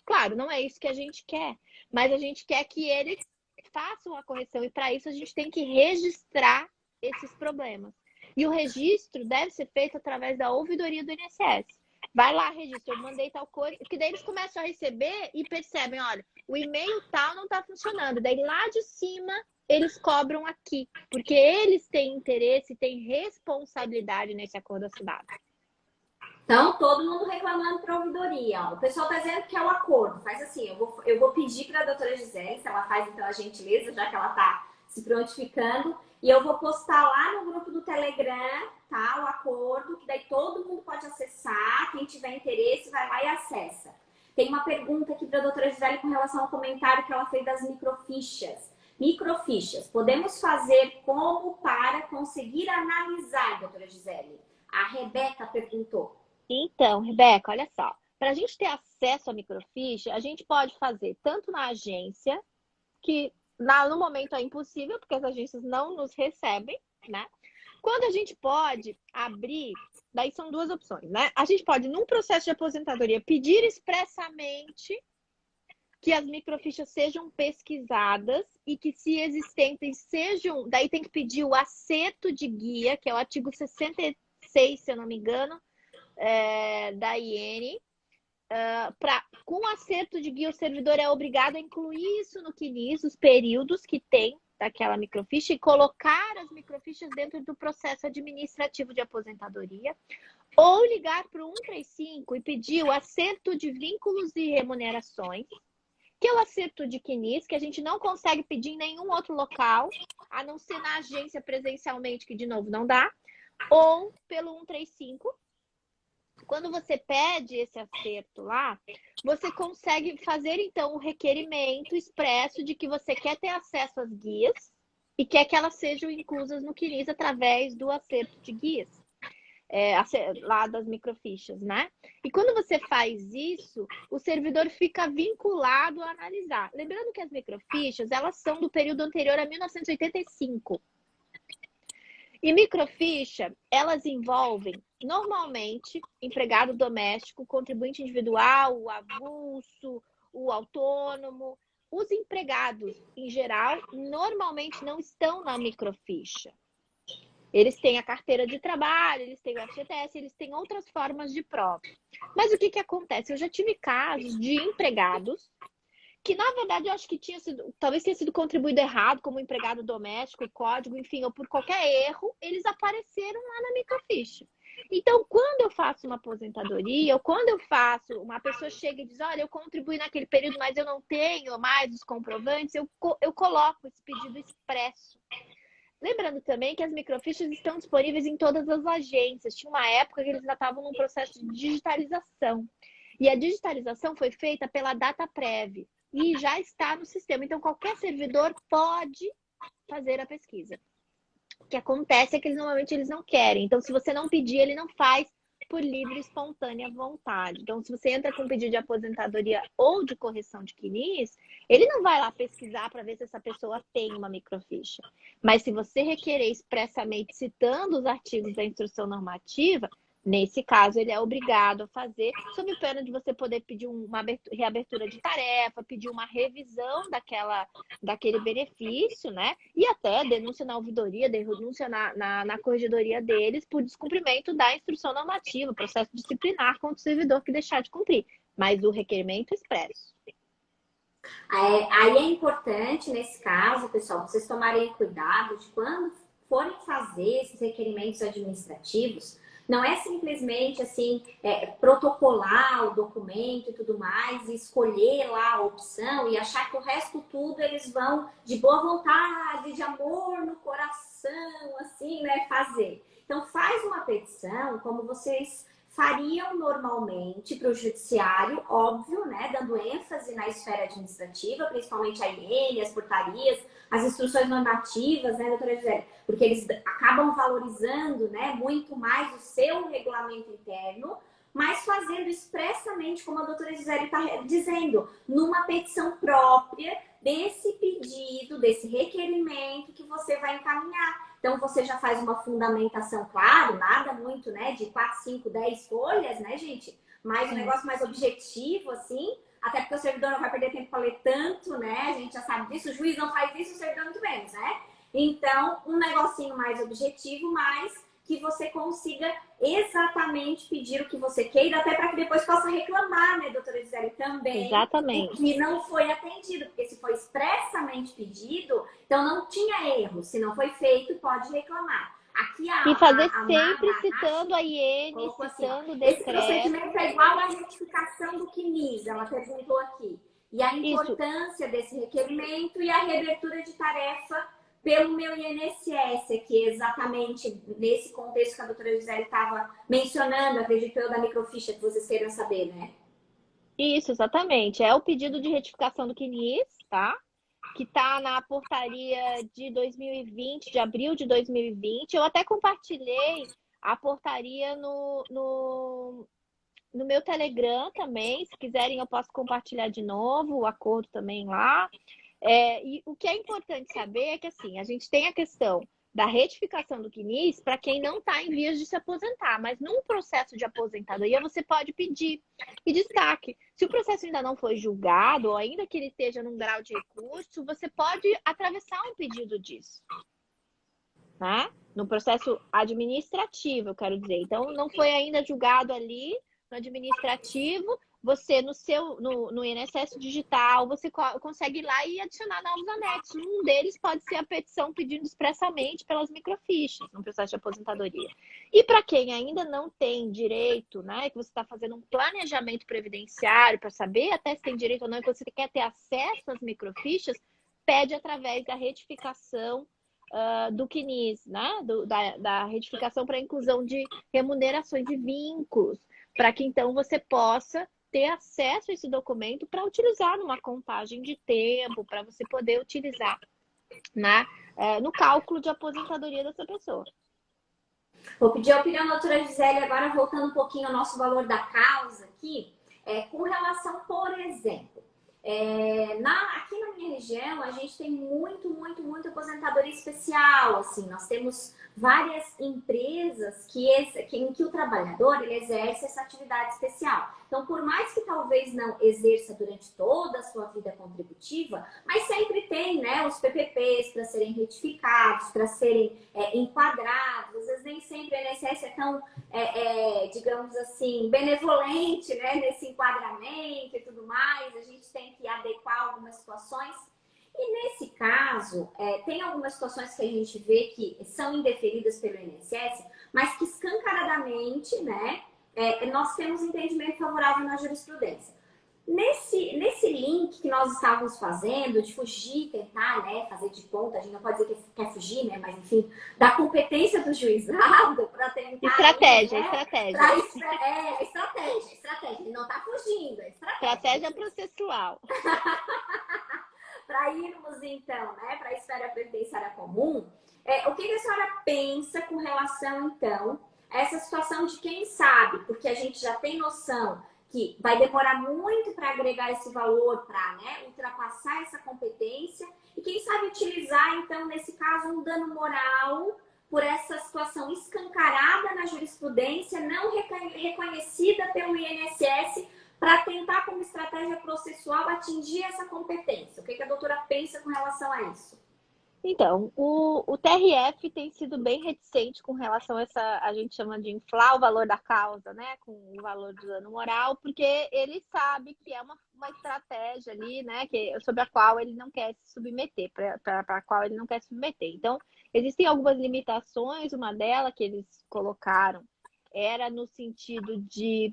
S2: Claro, não é isso que a gente quer, mas a gente quer que eles façam a correção e, para isso, a gente tem que registrar esses problemas. E o registro deve ser feito através da ouvidoria do INSS. Vai lá, registra, eu mandei tal coisa, porque daí eles começam a receber e percebem, olha, o e-mail tal não está funcionando. Daí lá de cima eles cobram aqui, porque eles têm interesse, têm responsabilidade nesse acordo assinado.
S1: Então, todo mundo reclamando para a ouvidoria. Ó. O pessoal está dizendo que é o acordo. Faz assim, eu vou pedir para a doutora Gisele, se ela faz então a gentileza, já que ela está se prontificando, e eu vou postar lá no grupo do Telegram, tá? O acordo, que daí todo mundo pode acessar. Quem tiver interesse, vai lá e acessa. Tem uma pergunta aqui para a doutora Gisele com relação ao comentário que ela fez das microfichas. Microfichas, podemos fazer como para conseguir analisar, doutora Gisele? A Rebeca perguntou.
S2: Então, Rebeca, olha só. Para a gente ter acesso à microficha, a gente pode fazer tanto na agência, que no momento é impossível, porque as agências não nos recebem, né? Quando a gente pode abrir, daí são duas opções, né? A gente pode, num processo de aposentadoria, pedir expressamente que as microfichas sejam pesquisadas e que, se existentes, sejam... Daí tem que pedir o acerto de guia, que é o artigo 66, se eu não me engano, da IN. Com o acerto de guia, o servidor é obrigado a incluir isso no CNIS, os períodos que tem daquela microficha, e colocar as microfichas dentro do processo administrativo de aposentadoria, ou ligar para o 135 e pedir o acerto de vínculos e remunerações, que é o acerto de CNIS, que a gente não consegue pedir em nenhum outro local, a não ser na agência presencialmente, que de novo não dá, ou pelo 135. Quando você pede esse acerto lá, você consegue fazer, então, o requerimento expresso de que você quer ter acesso às guias e quer que elas sejam inclusas no CNIS através do acerto de guias, lá das microfichas, né? E quando você faz isso, o servidor fica vinculado a analisar. Lembrando que as microfichas, elas são do período anterior a 1985. E microficha, elas envolvem, normalmente, empregado doméstico, contribuinte individual, o avulso, o autônomo. Os empregados, em geral, normalmente não estão na microficha. Eles têm a carteira de trabalho, eles têm o FGTS, eles têm outras formas de prova. Mas o que acontece? Eu já tive casos de empregados que, na verdade, eu acho que talvez tenha sido contribuído errado, como empregado doméstico, código, enfim, ou por qualquer erro, eles apareceram lá na microficha. Então, quando eu faço uma aposentadoria, ou quando uma pessoa chega e diz, olha, eu contribuí naquele período, mas eu não tenho mais os comprovantes, eu coloco esse pedido expresso. Lembrando também que as microfichas estão disponíveis em todas as agências. Tinha uma época que eles ainda estavam num processo de digitalização. E a digitalização foi feita pela DataPrev e já está no sistema. Então, qualquer servidor pode fazer a pesquisa. O que acontece é que normalmente eles não querem. Então, se você não pedir, ele não faz por livre e espontânea vontade. Então, se você entra com um pedido de aposentadoria ou de correção de CNIS, ele não vai lá pesquisar para ver se essa pessoa tem uma microficha. Mas se você requerer expressamente citando os artigos da instrução normativa, nesse caso, ele é obrigado a fazer, sob pena de você poder pedir uma reabertura de tarefa, pedir uma revisão daquele benefício, né? E até denúncia na ouvidoria, denúncia na corregedoria deles por descumprimento da instrução normativa, processo disciplinar contra o servidor que deixar de cumprir. Mas o requerimento expresso.
S1: Aí é importante, nesse caso, pessoal, vocês tomarem cuidado de quando forem fazer esses requerimentos administrativos. Não é simplesmente assim, protocolar o documento e tudo mais, e escolher lá a opção e achar que o resto tudo eles vão de boa vontade, de amor no coração, assim, né, fazer. Então faz uma petição, como vocês fariam normalmente para o judiciário, óbvio, né, dando ênfase na esfera administrativa, principalmente a IN, as portarias, as instruções normativas, né, doutora Gisele? Porque eles acabam valorizando, né, muito mais o seu regulamento interno, mas fazendo expressamente, como a doutora Gisele está dizendo, numa petição própria desse pedido, desse requerimento que você vai encaminhar. Então, você já faz uma fundamentação, claro, nada muito, né, de 4, 5, 10 folhas, né, gente? Mas um negócio mais objetivo, assim, até porque o servidor não vai perder tempo para ler tanto, né? A gente já sabe disso, o juiz não faz isso, o servidor muito menos, né? Então, um negocinho mais objetivo, mas que você consiga exatamente pedir o que você queira, até para que depois possa reclamar, né, doutora Gisele, também
S2: Exatamente.
S1: o que não foi atendido, porque se foi expressamente pedido, então não tinha erro. Se não foi feito, pode reclamar. Aqui
S2: E fazer sempre citando a IN, citando o decreto.
S1: Esse procedimento é igual à retificação do CNIS, ela perguntou aqui. E a importância desse requerimento e a reabertura de tarefa pelo meu INSS, que é exatamente nesse contexto que a doutora Gisele estava mencionando, acredito eu, da microficha que vocês queiram saber, né?
S2: Isso, exatamente. É o pedido de retificação do CNIS, tá? Que está na portaria de 2020, de abril de 2020. Eu até compartilhei a portaria no meu Telegram também. Se quiserem, eu posso compartilhar de novo o acordo também lá. E o que é importante saber é que, assim, a gente tem a questão da retificação do CNIS para quem não está em vias de se aposentar, mas num processo de aposentadoria você pode pedir. E destaque, se o processo ainda não foi julgado, ou ainda que ele esteja num grau de recurso, você pode atravessar um pedido disso, né? No processo administrativo, eu quero dizer. Então, não foi ainda julgado ali no administrativo, você no INSS digital, você consegue ir lá e adicionar novos anexos. Um deles pode ser a petição pedindo expressamente pelas microfichas no processo de aposentadoria. E para quem ainda não tem direito, né, que você está fazendo um planejamento previdenciário para saber até se tem direito ou não, e que você quer ter acesso às microfichas, pede através da retificação do CNIS, né? Da retificação para inclusão de remunerações de vínculos, para que então você possa ter acesso a esse documento para utilizar numa contagem de tempo, para você poder utilizar no cálculo de aposentadoria dessa pessoa.
S1: Vou pedir a opinião da doutora Gisele agora, voltando um pouquinho ao nosso valor da causa aqui, com relação, por exemplo, aqui na minha região, a gente tem muito aposentadoria especial, assim, nós temos várias empresas em que o trabalhador ele exerce essa atividade especial. Então, por mais que talvez não exerça durante toda a sua vida contributiva, mas sempre tem, né, os PPPs para serem retificados, para serem enquadrados. Às vezes nem sempre a INSS é tão, digamos assim, benevolente, né, nesse enquadramento e tudo mais. A gente tem que adequar algumas situações. E nesse caso, tem algumas situações que a gente vê que são indeferidas pelo INSS, mas que escancaradamente, né, nós temos entendimento favorável na jurisprudência. Nesse link que nós estávamos fazendo, de fugir, tentar, né, fazer de conta, a gente não pode dizer que quer fugir, né, mas enfim, da competência do juizado para tentar...
S2: Estratégia.
S1: Estratégia. Ele não está fugindo, é estratégia.
S2: Estratégia processual.
S1: Para irmos, então, né, para a esfera previdenciária comum, o que a senhora pensa com relação, então, a essa situação de quem sabe, porque a gente já tem noção que vai demorar muito para agregar esse valor, para, né, ultrapassar essa competência, e quem sabe utilizar, então, nesse caso, um dano moral por essa situação escancarada na jurisprudência, não reconhecida pelo INSS, para tentar, como estratégia processual, atingir essa competência. O que a doutora pensa com relação a isso?
S2: Então, o TRF tem sido bem reticente com relação a essa, a gente chama de inflar o valor da causa, né, com o valor do dano moral, porque ele sabe que é uma estratégia ali, né, sobre a qual ele não quer se submeter, para a qual ele não quer se submeter. Então, existem algumas limitações, uma delas que eles colocaram era no sentido de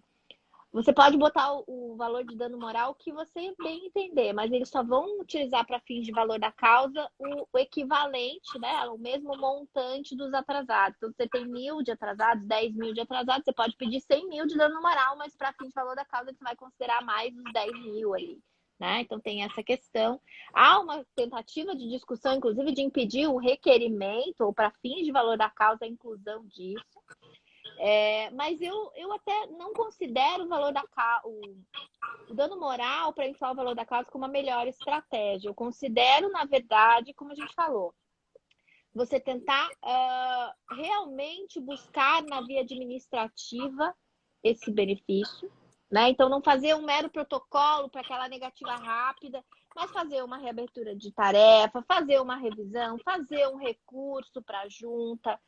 S2: Você pode botar o valor de dano moral que você bem entender, mas eles só vão utilizar para fins de valor da causa o equivalente, né? O mesmo montante dos atrasados. Então, você tem 1.000 de atrasados, 10.000 de atrasados, você pode pedir 100.000 de dano moral, mas para fins de valor da causa, você vai considerar mais os 10.000 ali. Né? Então, tem essa questão. Há uma tentativa de discussão, inclusive, de impedir o requerimento, ou para fins de valor da causa, a inclusão disso. Mas eu até não considero o dano moral para inflar o valor da causa como a melhor estratégia. Eu considero, na verdade, como a gente falou, você tentar realmente buscar na via administrativa esse benefício, né? Então, não fazer um mero protocolo para aquela negativa rápida, mas fazer uma reabertura de tarefa, fazer uma revisão, fazer um recurso para a junta,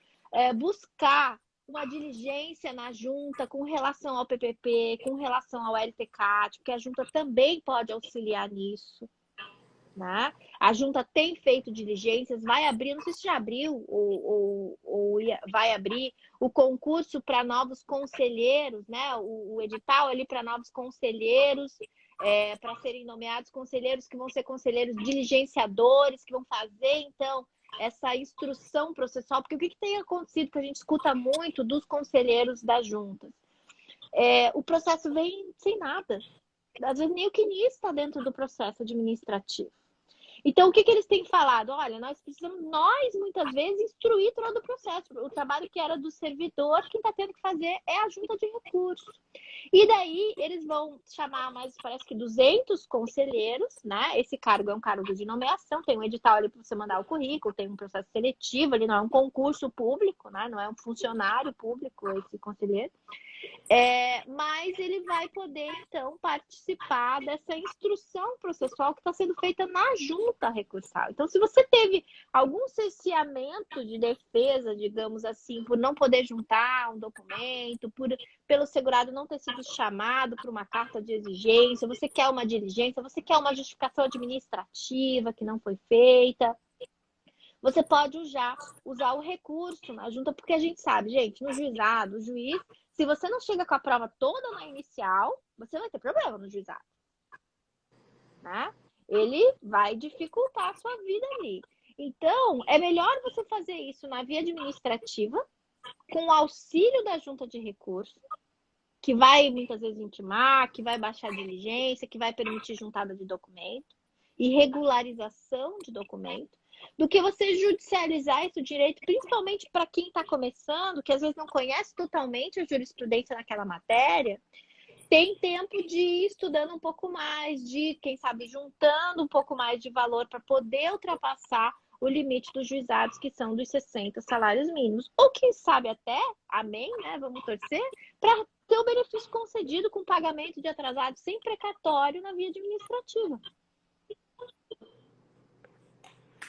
S2: buscar uma diligência na junta com relação ao PPP, com relação ao LTCAT, porque a junta também pode auxiliar nisso. Né? A junta tem feito diligências, vai abrir, não sei se já abriu ou vai abrir o concurso para novos conselheiros, né? O edital ali para novos conselheiros, para serem nomeados conselheiros que vão ser conselheiros diligenciadores, que vão fazer, então, essa instrução processual, porque o que tem acontecido que a gente escuta muito dos conselheiros das juntas? O processo vem sem nada. Às vezes nem o CNIS está dentro do processo administrativo. Então, o que eles têm falado? Olha, nós precisamos, muitas vezes, instruir todo o processo. O trabalho que era do servidor, quem está tendo que fazer é a junta de recursos. E daí, eles vão chamar mais, parece que 200 conselheiros, né? Esse cargo é um cargo de nomeação, tem um edital ali para você mandar o currículo, tem um processo seletivo, ele não é um concurso público, né? Não é um funcionário público esse conselheiro. Mas ele vai poder, então, participar dessa instrução processual que está sendo feita na junta recursal. Então, se você teve algum cerceamento de defesa, digamos assim, por não poder juntar um documento, pelo segurado não ter sido chamado para uma carta de exigência, você quer uma diligência, você quer uma justificação administrativa que não foi feita, você pode usar o recurso na junta, porque a gente sabe, gente, no juizado, o juiz, se você não chega com a prova toda na inicial, você vai ter problema no juizado. Né? Ele vai dificultar a sua vida ali. Então, é melhor você fazer isso na via administrativa, com o auxílio da junta de recurso, que vai muitas vezes intimar, que vai baixar a diligência, que vai permitir juntada de documento e regularização de documento, do que você judicializar esse direito, principalmente para quem está começando, que às vezes não conhece totalmente a jurisprudência naquela matéria, tem tempo de ir estudando um pouco mais, de, quem sabe, juntando um pouco mais de valor para poder ultrapassar o limite dos juizados, que são dos 60 salários mínimos. Ou quem sabe até, amém, né? Vamos torcer, para ter o benefício concedido com pagamento de atrasado sem precatório na via administrativa.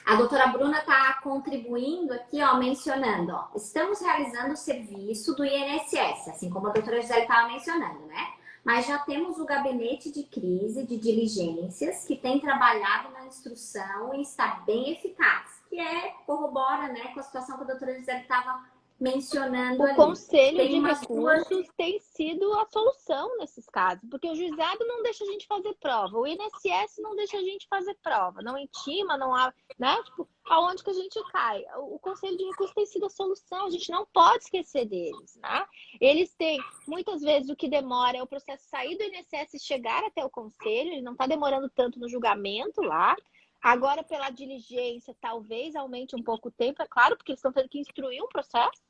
S1: A doutora Bruna está contribuindo aqui, ó, mencionando, ó, estamos realizando o serviço do INSS, assim como a doutora Gisele estava mencionando, né? Mas já temos o gabinete de crise de diligências que tem trabalhado na instrução e está bem eficaz, que corrobora, né, com a situação que a doutora Gisele estava mencionando ali.
S2: O conselho de recursos tem sido a solução nesses casos, porque o juizado não deixa a gente fazer prova, o INSS não deixa a gente fazer prova, não intima, não há, né? Tipo, aonde que a gente cai? O conselho de recursos tem sido a solução, a gente não pode esquecer deles, né? Eles têm, muitas vezes, o que demora é o processo sair do INSS e chegar até o conselho, ele não está demorando tanto no julgamento lá. Agora, pela diligência, talvez aumente um pouco o tempo, é claro, porque eles estão tendo que instruir um processo,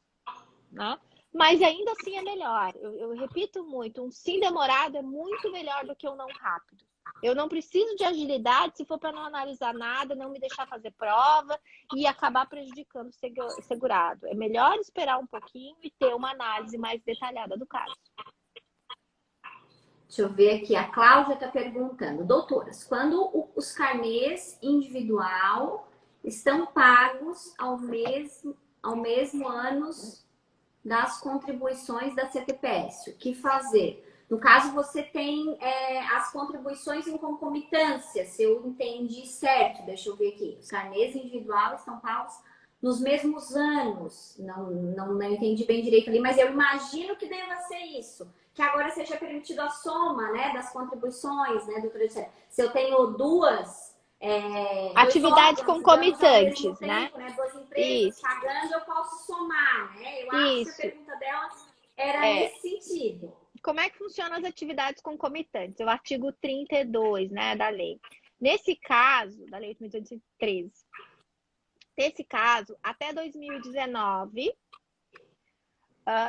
S2: né? Mas ainda assim é melhor. Eu repito muito, um sim demorado é muito melhor do que um não rápido. Eu não preciso de agilidade se for para não analisar nada, não me deixar fazer prova e acabar prejudicando o segurado. É melhor esperar um pouquinho e ter uma análise mais detalhada do caso.
S1: Deixa eu ver aqui, a Cláudia está perguntando, doutoras, quando os carnês individual estão pagos ao mesmo ano das contribuições da CTPS, o que fazer? No caso, você tem as contribuições em concomitância, se eu entendi certo, deixa eu ver aqui, os carnês individual estão pagos nos mesmos anos, não entendi bem direito ali, mas eu imagino que deva ser isso. que agora seja permitido a soma, né, das contribuições, né, doutora Gisele? Se eu tenho dois
S2: Atividades
S1: órgãos, digamos, ao mesmo
S2: concomitantes, né?
S1: tempo, né, duas empresas
S2: Isso,
S1: pagando, eu posso somar, né? Eu acho que a
S2: isso.
S1: pergunta dela era
S2: É,
S1: nesse sentido.
S2: como é que funcionam as atividades concomitantes? O artigo 32, né, da lei. Nesse caso, da lei 8.813, nesse caso, até 2019,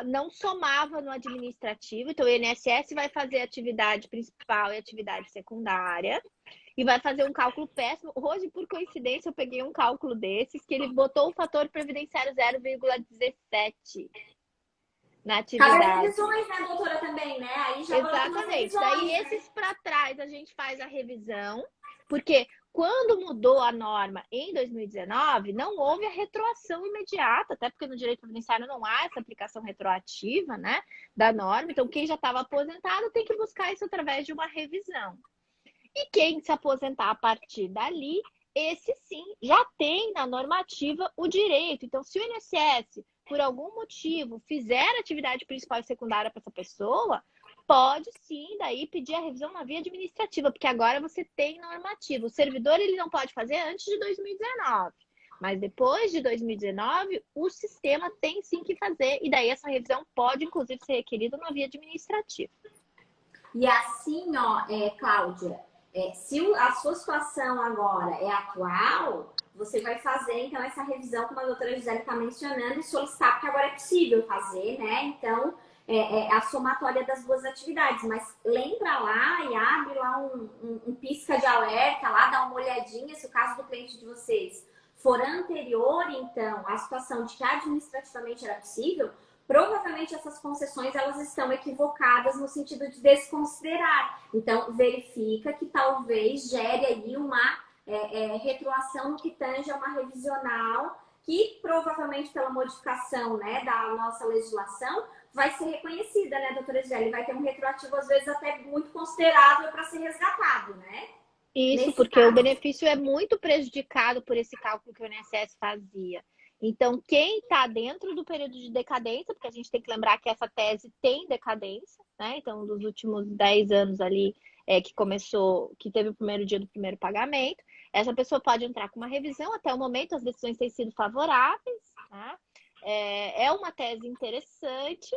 S2: não somava no administrativo. Então, o INSS vai fazer atividade principal e atividade secundária e vai fazer um cálculo péssimo. Hoje, por coincidência, eu peguei um cálculo desses que ele botou o fator previdenciário 0,17 na
S1: Cabe as
S2: atividade.
S1: revisões, né, doutora, também, né? Aí já coloca umas
S2: Exatamente. Daí,
S1: revisões, né?
S2: esses para trás, a gente faz a revisão, porque quando mudou a norma em 2019, não houve a retroação imediata, até porque no direito previdenciário não há essa aplicação retroativa, né, da norma. Então, quem já estava aposentado tem que buscar isso através de uma revisão. E quem se aposentar a partir dali, esse sim já tem na normativa o direito. Então, se o INSS, por algum motivo, fizer atividade principal e secundária para essa pessoa, pode sim daí pedir a revisão na via administrativa, porque agora você tem normativa. O servidor ele não pode fazer antes de 2019. Mas depois de 2019, o sistema tem sim que fazer, e daí essa revisão pode, inclusive, ser requerida na via administrativa.
S1: E assim, ó, Cláudia, se a sua situação agora é atual, você vai fazer, então, essa revisão, como a doutora Gisele está mencionando, e solicitar, porque agora é possível fazer, né? Então, a somatória das duas atividades. Mas lembra lá e abre lá um pisca de alerta lá, dá uma olhadinha, se o caso do cliente de vocês for anterior, então, à situação de que administrativamente era possível, provavelmente essas concessões elas estão equivocadas no sentido de desconsiderar. Então, verifica que talvez gere aí uma retroação no que tange a uma revisional que provavelmente pela modificação, né, da nossa legislação vai ser reconhecida, né, doutora Gisele? Vai ter um retroativo, às vezes, até muito considerável para ser resgatado, né?
S2: Isso,
S1: Nesse
S2: porque o
S1: caso.
S2: benefício é muito prejudicado por esse cálculo que o INSS fazia. Então, quem está dentro do período de decadência, porque a gente tem que lembrar que essa tese tem decadência, né? Então, dos últimos 10 anos ali, que começou, que teve o primeiro dia do primeiro pagamento, essa pessoa pode entrar com uma revisão. Até o momento, as decisões têm sido favoráveis, né? É uma tese interessante.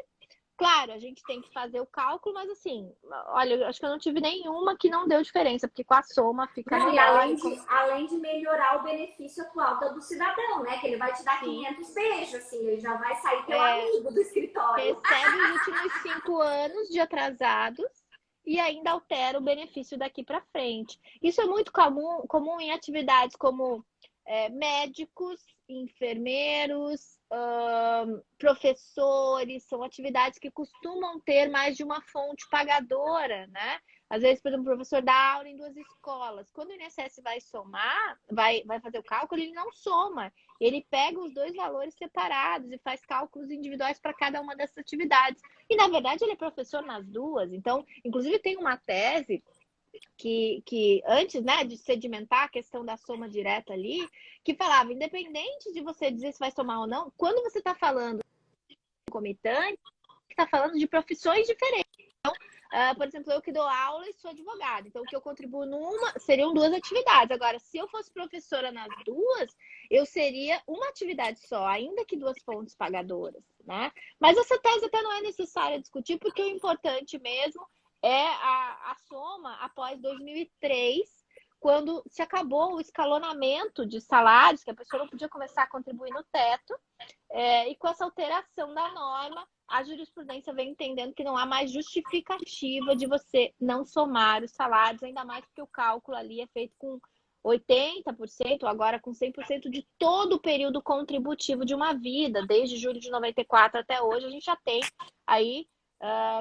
S2: Claro, a gente tem que fazer o cálculo, mas assim, olha, eu acho que eu não tive nenhuma que não deu diferença, porque com a soma fica
S1: Não, e
S2: melhor.
S1: além de melhorar o benefício atual do cidadão, né? Que ele vai te dar
S2: Sim.
S1: 500 beijos, assim, ele já vai sair teu amigo do escritório.
S2: Recebe os últimos 5 anos de atrasados e ainda altera o benefício daqui para frente. Isso é muito comum em atividades como médicos, enfermeiros, professores, são atividades que costumam ter mais de uma fonte pagadora, né? Às vezes, por exemplo, o professor dá aula em 2 escolas. Quando o INSS vai somar, vai fazer o cálculo, ele não soma. Ele pega os 2 valores separados e faz cálculos individuais para cada uma dessas atividades. E, na verdade, ele é professor nas duas. Então, inclusive, tem uma tese que antes, né, de sedimentar a questão da soma direta ali, que falava, independente de você dizer se vai somar ou não, quando você está falando concomitante, está falando de profissões diferentes. Então, por exemplo, eu que dou aula e sou advogada, então o que eu contribuo numa seriam 2 atividades. Agora, se eu fosse professora nas duas, eu seria uma atividade só, ainda que 2 fontes pagadoras, né? Mas essa tese até não é necessária discutir, porque o importante mesmo é a soma após 2003, quando se acabou o escalonamento de salários, que a pessoa não podia começar a contribuir no teto, e com essa alteração da norma, a jurisprudência vem entendendo que não há mais justificativa de você não somar os salários, ainda mais porque o cálculo ali é feito com 80%, agora com 100% de todo o período contributivo de uma vida, desde julho de 94 até hoje, a gente já tem aí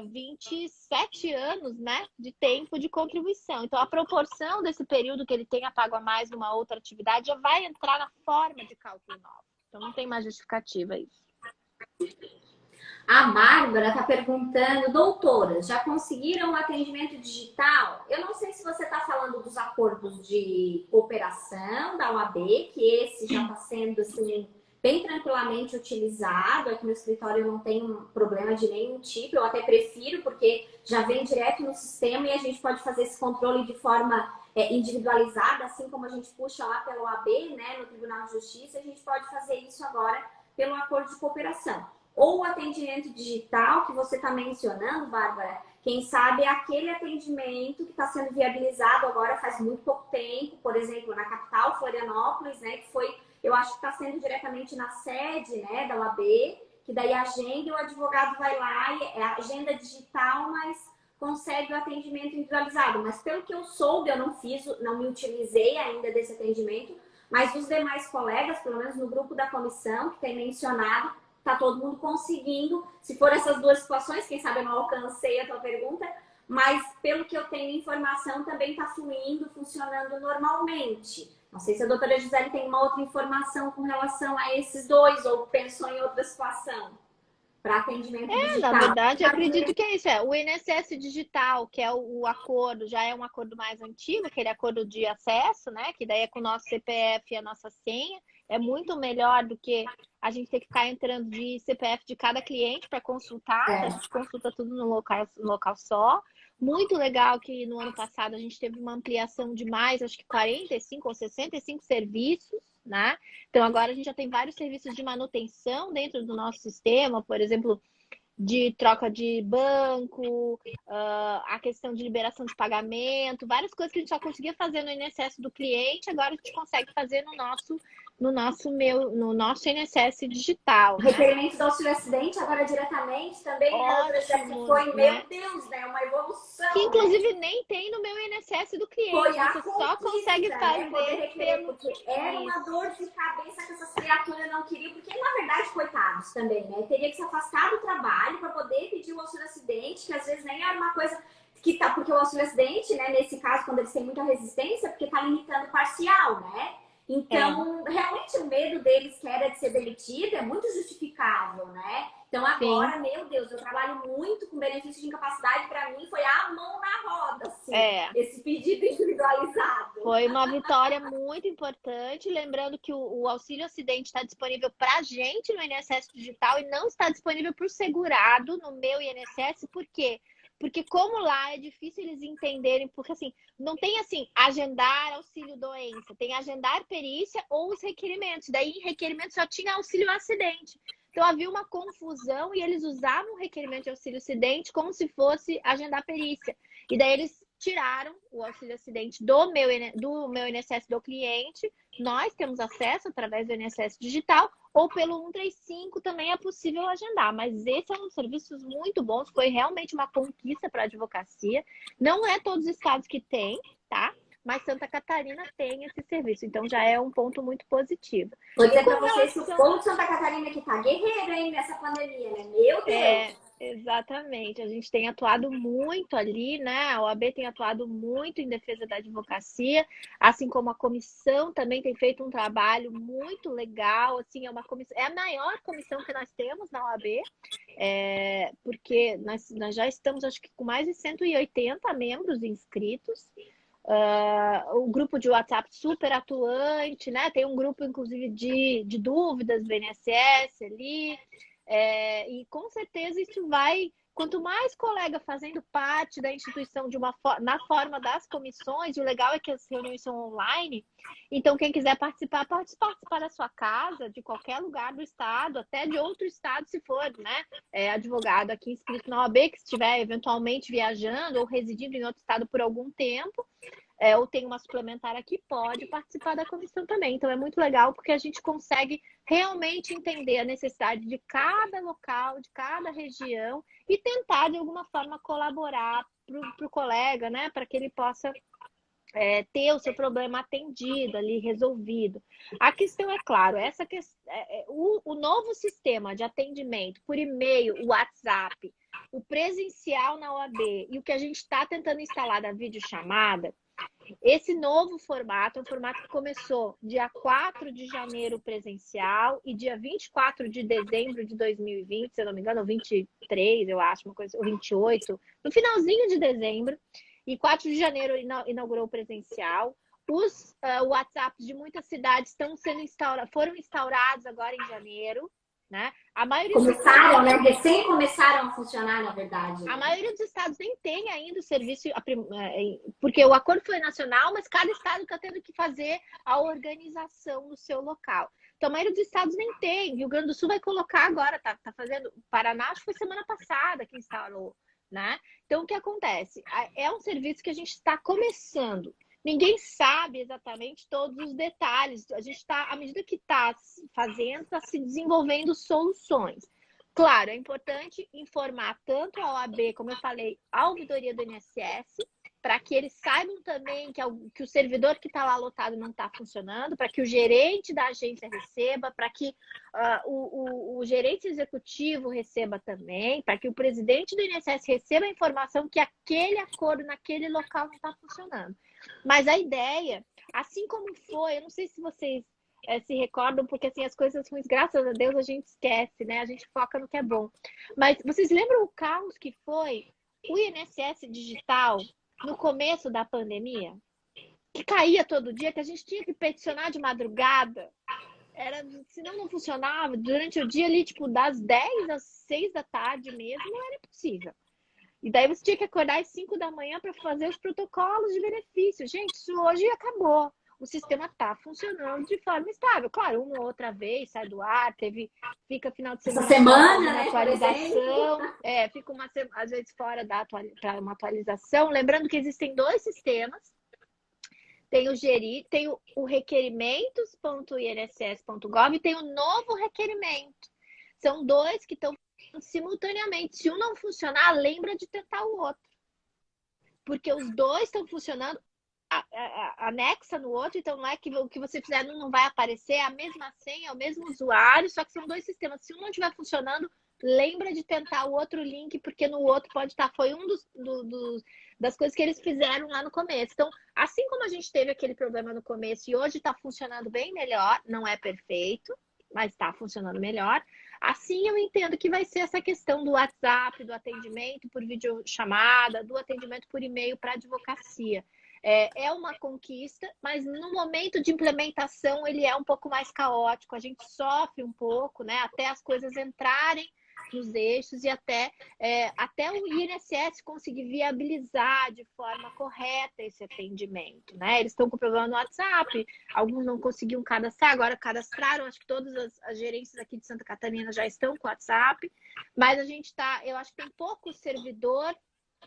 S2: 27 anos, né, de tempo de contribuição. Então, a proporção desse período que ele tenha pago a mais numa outra atividade já vai entrar na forma de cálculo nova. Então, não tem mais justificativa isso.
S1: A Bárbara está perguntando, doutora, já conseguiram o atendimento digital? Eu não sei se você está falando dos acordos de cooperação da OAB, que esse já está sendo assim, bem tranquilamente utilizado. Aqui no escritório eu não tenho problema de nenhum tipo, eu até prefiro, porque já vem direto no sistema e a gente pode fazer esse controle de forma individualizada, assim como a gente puxa lá pelo AB, né, no Tribunal de Justiça, a gente pode fazer isso agora pelo acordo de cooperação. Ou o atendimento digital que você está mencionando, Bárbara, quem sabe é aquele atendimento que está sendo viabilizado agora faz muito pouco tempo, por exemplo, na capital, Florianópolis, né, que foi, eu acho que está sendo diretamente na sede, né, da OAB, que daí agenda e o advogado vai lá e é agenda digital, mas consegue o atendimento individualizado. Mas pelo que eu soube, eu não fiz, não me utilizei ainda desse atendimento, mas os demais colegas, pelo menos no grupo da comissão, que tem mencionado, está todo mundo conseguindo. Se for essas duas situações, quem sabe eu não alcancei a tua pergunta, mas pelo que eu tenho informação, também está fluindo, funcionando normalmente. Não sei se a doutora Gisele tem uma outra informação com relação a esses dois, ou pensou em outra situação para atendimento
S2: Na
S1: digital.
S2: verdade, eu acredito que é isso. O INSS digital, que é o acordo, já é um acordo mais antigo, aquele acordo de acesso, né? Que daí é com o nosso CPF e a nossa senha. É muito melhor do que a gente ter que ficar entrando de CPF de cada cliente para consultar. Então, a gente consulta tudo no local só. Muito legal que no ano passado a gente teve uma ampliação de mais, acho que 45 ou 65 serviços, né? Então, agora a gente já tem vários serviços de manutenção dentro do nosso sistema, por exemplo, de troca de banco, a questão de liberação de pagamento, várias coisas que a gente só conseguia fazer no INSS do cliente, agora a gente consegue fazer no nosso INSS digital,
S1: O
S2: né?
S1: requerimento do auxílio acidente, agora diretamente também,
S2: Ótimo,
S1: que foi,
S2: né?
S1: meu Deus, né? Uma evolução.
S2: Que inclusive nem tem no meu INSS do cliente.
S1: Foi a
S2: Você só consegue fazer
S1: poder requerer,
S2: pelo...
S1: porque era uma dor de cabeça que essas criaturas não queriam, porque na verdade, coitados também, né? Teria que se afastar do trabalho para poder pedir o auxílio acidente, que às vezes nem era uma coisa que tá, porque o auxílio acidente, né, nesse caso, quando eles têm muita resistência, porque tá limitando parcial, né? Então, realmente o medo deles, que era de ser demitido, é muito justificável, né? Então agora, meu Deus, eu trabalho muito com benefício de incapacidade, para mim foi a mão na roda, assim, esse pedido individualizado.
S2: Foi uma vitória muito importante, lembrando que o auxílio acidente está disponível para a gente no INSS digital e não está disponível para o segurado no meu INSS, por quê? Porque como lá é difícil eles entenderem, porque assim, não tem assim, agendar auxílio doença, tem agendar perícia ou os requerimentos, daí em requerimento só tinha auxílio acidente. Então havia uma confusão e eles usavam o requerimento de auxílio acidente como se fosse agendar perícia. E daí eles tiraram o auxílio acidente do meu INSS do cliente. Nós temos acesso através do INSS digital ou pelo 135 também é possível agendar. Mas esse é um dos serviços muito bons, foi realmente uma conquista para a advocacia. Não é todos os estados que têm, tá? Mas Santa Catarina tem esse serviço, então já é um ponto muito positivo.
S1: Vou dizer para vocês que o povo de Santa Catarina que tá guerreiro, hein, nessa pandemia, né? Meu Deus!
S2: Exatamente. A gente tem atuado muito ali, né? A OAB tem atuado muito em defesa da advocacia, assim como a comissão também tem feito um trabalho muito legal. Assim, é a maior comissão que nós temos na OAB, porque nós já estamos, acho que, com mais de 180 membros inscritos. O grupo de WhatsApp super atuante, né? Tem um grupo, inclusive, de dúvidas do INSS ali. E com certeza isso vai, quanto mais colega fazendo parte da instituição na forma das comissões, e o legal é que as reuniões são online, então quem quiser participar, pode participar da sua casa, de qualquer lugar do estado, até de outro estado, se for, né, advogado aqui inscrito na OAB, que estiver eventualmente viajando ou residindo em outro estado por algum tempo, ou tem uma suplementar aqui, pode participar da comissão também. Então é muito legal porque a gente consegue realmente entender a necessidade de cada local, de cada região e tentar de alguma forma colaborar para o colega, né, para que ele possa ter o seu problema atendido ali, resolvido. A questão é claro, o novo sistema de atendimento por e-mail, WhatsApp, o presencial na OAB e o que a gente está tentando instalar da videochamada, esse novo formato é um formato que começou dia 4 de janeiro presencial e dia 24 de dezembro de 2020, se eu não me engano, ou 23, eu acho, uma coisa, ou 28, no finalzinho de dezembro, e 4 de janeiro inaugurou o presencial. Os WhatsApps de muitas cidades foram instaurados agora em janeiro, né? A maioria
S1: começaram, né? Recém começaram a funcionar, na verdade.
S2: A maioria dos estados nem tem ainda o serviço, porque o acordo foi nacional, mas cada estado está tendo que fazer a organização no seu local. Então, a maioria dos estados nem tem. Rio Grande do Sul vai colocar agora, tá fazendo. O Paraná, acho que foi semana passada que instalou, né? Então, o que acontece? É um serviço que a gente está começando. Ninguém sabe exatamente todos os detalhes. A gente está, à medida que está fazendo, está se desenvolvendo soluções. Claro, é importante informar tanto a OAB, como eu falei, a ouvidoria do INSS, para que eles saibam também que o servidor que está lá lotado não está funcionando, para que o gerente da agência receba, para que o gerente executivo receba também, para que o presidente do INSS receba a informação que aquele acordo naquele local não está funcionando. Mas a ideia, assim como foi, eu não sei se vocês se recordam, porque assim, as coisas ruins, graças a Deus, a gente esquece, né? A gente foca no que é bom. Mas vocês lembram o caos que foi o INSS digital no começo da pandemia? Que caía todo dia, que a gente tinha que peticionar de madrugada. Senão não funcionava. Durante o dia ali, tipo, das 10 às 6 da tarde mesmo, não era impossível. E daí você tinha que acordar às 5 da manhã para fazer os protocolos de benefício. Gente, isso hoje acabou. O sistema está funcionando de forma estável. Claro, uma ou outra vez sai do ar, fica final de semana.
S1: Essa semana, né?
S2: Atualização. Fica às vezes fora para uma atualização. Lembrando que existem 2 sistemas. Tem o requerimentos.inss.gov e tem o novo requerimento. São 2 que estão simultaneamente. Se um não funcionar, lembra de tentar o outro. Porque os 2 estão funcionando anexa no outro, então não é que o que você fizer não vai aparecer, é a mesma senha, é o mesmo usuário, só que são 2 sistemas. Se um não estiver funcionando, lembra de tentar o outro link, porque no outro pode estar. Foi um das coisas que eles fizeram lá no começo. Então, assim como a gente teve aquele problema no começo e hoje está funcionando bem melhor, não é perfeito, mas está funcionando melhor. Assim, eu entendo que vai ser essa questão do WhatsApp, do atendimento por videochamada, do atendimento por e-mail para advocacia. É uma conquista, mas no momento de implementação ele é um pouco mais caótico. A gente sofre um pouco, né? Até as coisas entrarem nos eixos e até o INSS conseguir viabilizar de forma correta esse atendimento, né? Eles estão com problema no WhatsApp, alguns não conseguiam cadastrar, agora cadastraram, acho que todas as gerências aqui de Santa Catarina já estão com o WhatsApp, mas eu acho que tem pouco servidor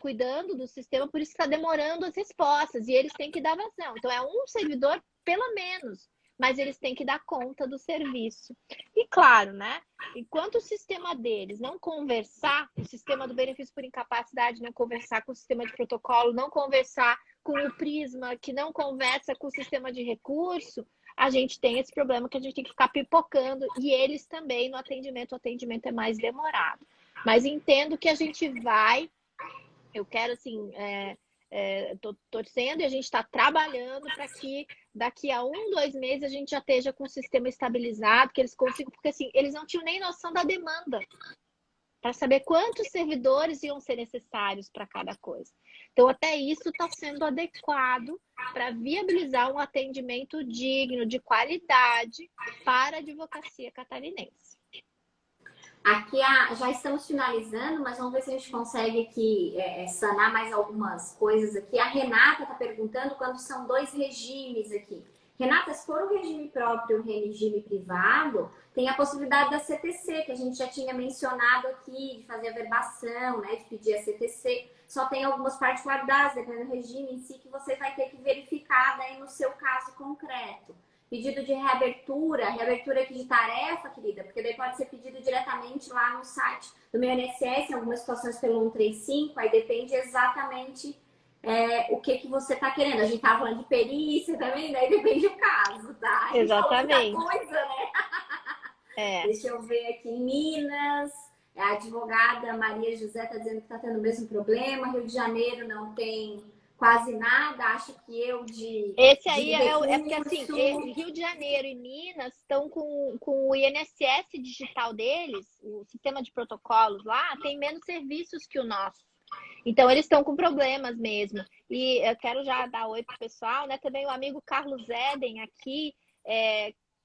S2: cuidando do sistema, por isso está demorando as respostas, e eles têm que dar vazão. Então, é um servidor, pelo menos, mas eles têm que dar conta do serviço. E claro, né? Enquanto o sistema deles não conversar, o sistema do benefício por incapacidade não conversar com o sistema de protocolo, não conversar com o Prisma, que não conversa com o sistema de recurso, a gente tem esse problema que a gente tem que ficar pipocando, e eles também no atendimento, o atendimento é mais demorado. Mas entendo que a gente vai. Eu quero, assim, tô torcendo e a gente está trabalhando para que daqui a 1, 2 meses a gente já esteja com o sistema estabilizado, que eles consigam, porque assim, eles não tinham nem noção da demanda para saber quantos servidores iam ser necessários para cada coisa. Então, até isso está sendo adequado para viabilizar um atendimento digno, de qualidade para a advocacia catarinense.
S1: Aqui já estamos finalizando, mas vamos ver se a gente consegue aqui sanar mais algumas coisas aqui. A Renata está perguntando quando são 2 regimes aqui. Renata, se for um regime próprio e um regime privado, tem a possibilidade da CTC, que a gente já tinha mencionado aqui, de fazer a verbação, né, de pedir a CTC. Só tem algumas particularidades, dependendo do regime em si, que você vai ter que verificar daí no seu caso concreto. Pedido de reabertura aqui de tarefa, querida, porque daí pode ser pedido diretamente lá no site do meu INSS, em algumas situações pelo 135, aí depende exatamente o que você está querendo. A gente tá falando de perícia também, daí depende do caso, tá? A gente
S2: Exatamente.
S1: falou muita coisa, né? Deixa eu ver aqui em Minas, a advogada Maria José está dizendo que está tendo o mesmo problema, Rio de Janeiro não tem quase nada, acho que
S2: Esse aí é porque assim, Rio de Janeiro e Minas estão com o INSS digital deles, o sistema de protocolos lá, tem menos serviços que o nosso. Então, eles estão com problemas mesmo. E eu quero já dar oi pro pessoal, né? Também o amigo Carlos Eden aqui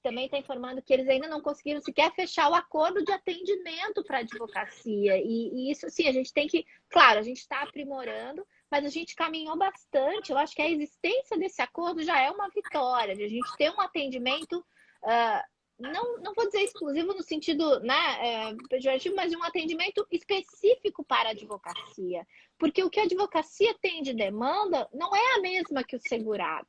S2: também está informando que eles ainda não conseguiram sequer fechar o acordo de atendimento para a advocacia. E isso, assim, a gente tem que... Claro, a gente está aprimorando, mas a gente caminhou bastante. Eu acho que a existência desse acordo já é uma vitória, de a gente ter um atendimento... não vou dizer exclusivo no sentido, né, pejorativo, mas um atendimento específico para a advocacia. Porque o que a advocacia tem de demanda não é a mesma que o segurado.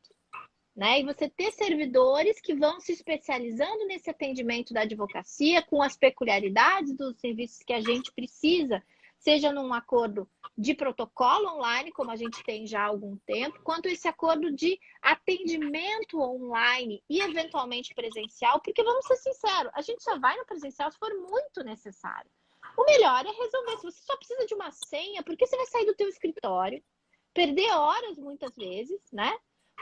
S2: Né? E você ter servidores que vão se especializando nesse atendimento da advocacia com as peculiaridades dos serviços que a gente precisa, seja num acordo de protocolo online, como a gente tem já há algum tempo, quanto esse acordo de atendimento online e eventualmente presencial, porque vamos ser sinceros, a gente só vai no presencial se for muito necessário. O melhor é resolver. Se você só precisa de uma senha, por que você vai sair do teu escritório, perder horas muitas vezes, né?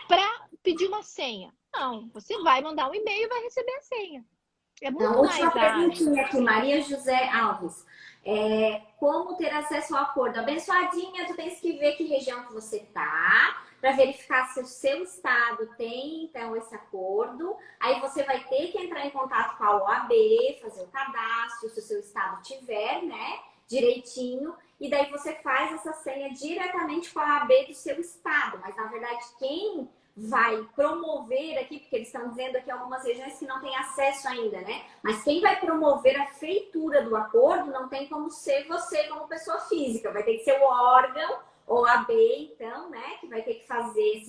S2: Para pedir uma senha. Não, você vai mandar um e-mail e vai receber a senha. É
S1: Então,
S2: muito
S1: última
S2: mais ágil.
S1: perguntinha aqui, Maria José Alves. Como ter acesso ao acordo? Abençoadinha, tu tens que ver que região que você tá, para verificar se o seu estado tem, então, esse acordo. Aí você vai ter que entrar em contato com a OAB, fazer o cadastro, se o seu estado tiver, né, direitinho. E daí você faz essa senha diretamente com a OAB do seu estado. Mas, na verdade, quem vai promover aqui, porque eles estão dizendo aqui algumas regiões que não têm acesso ainda, né? Mas quem vai promover a feitura do acordo não tem como ser você como pessoa física, vai ter que ser o órgão ou a B, então, né? Que vai ter que fazer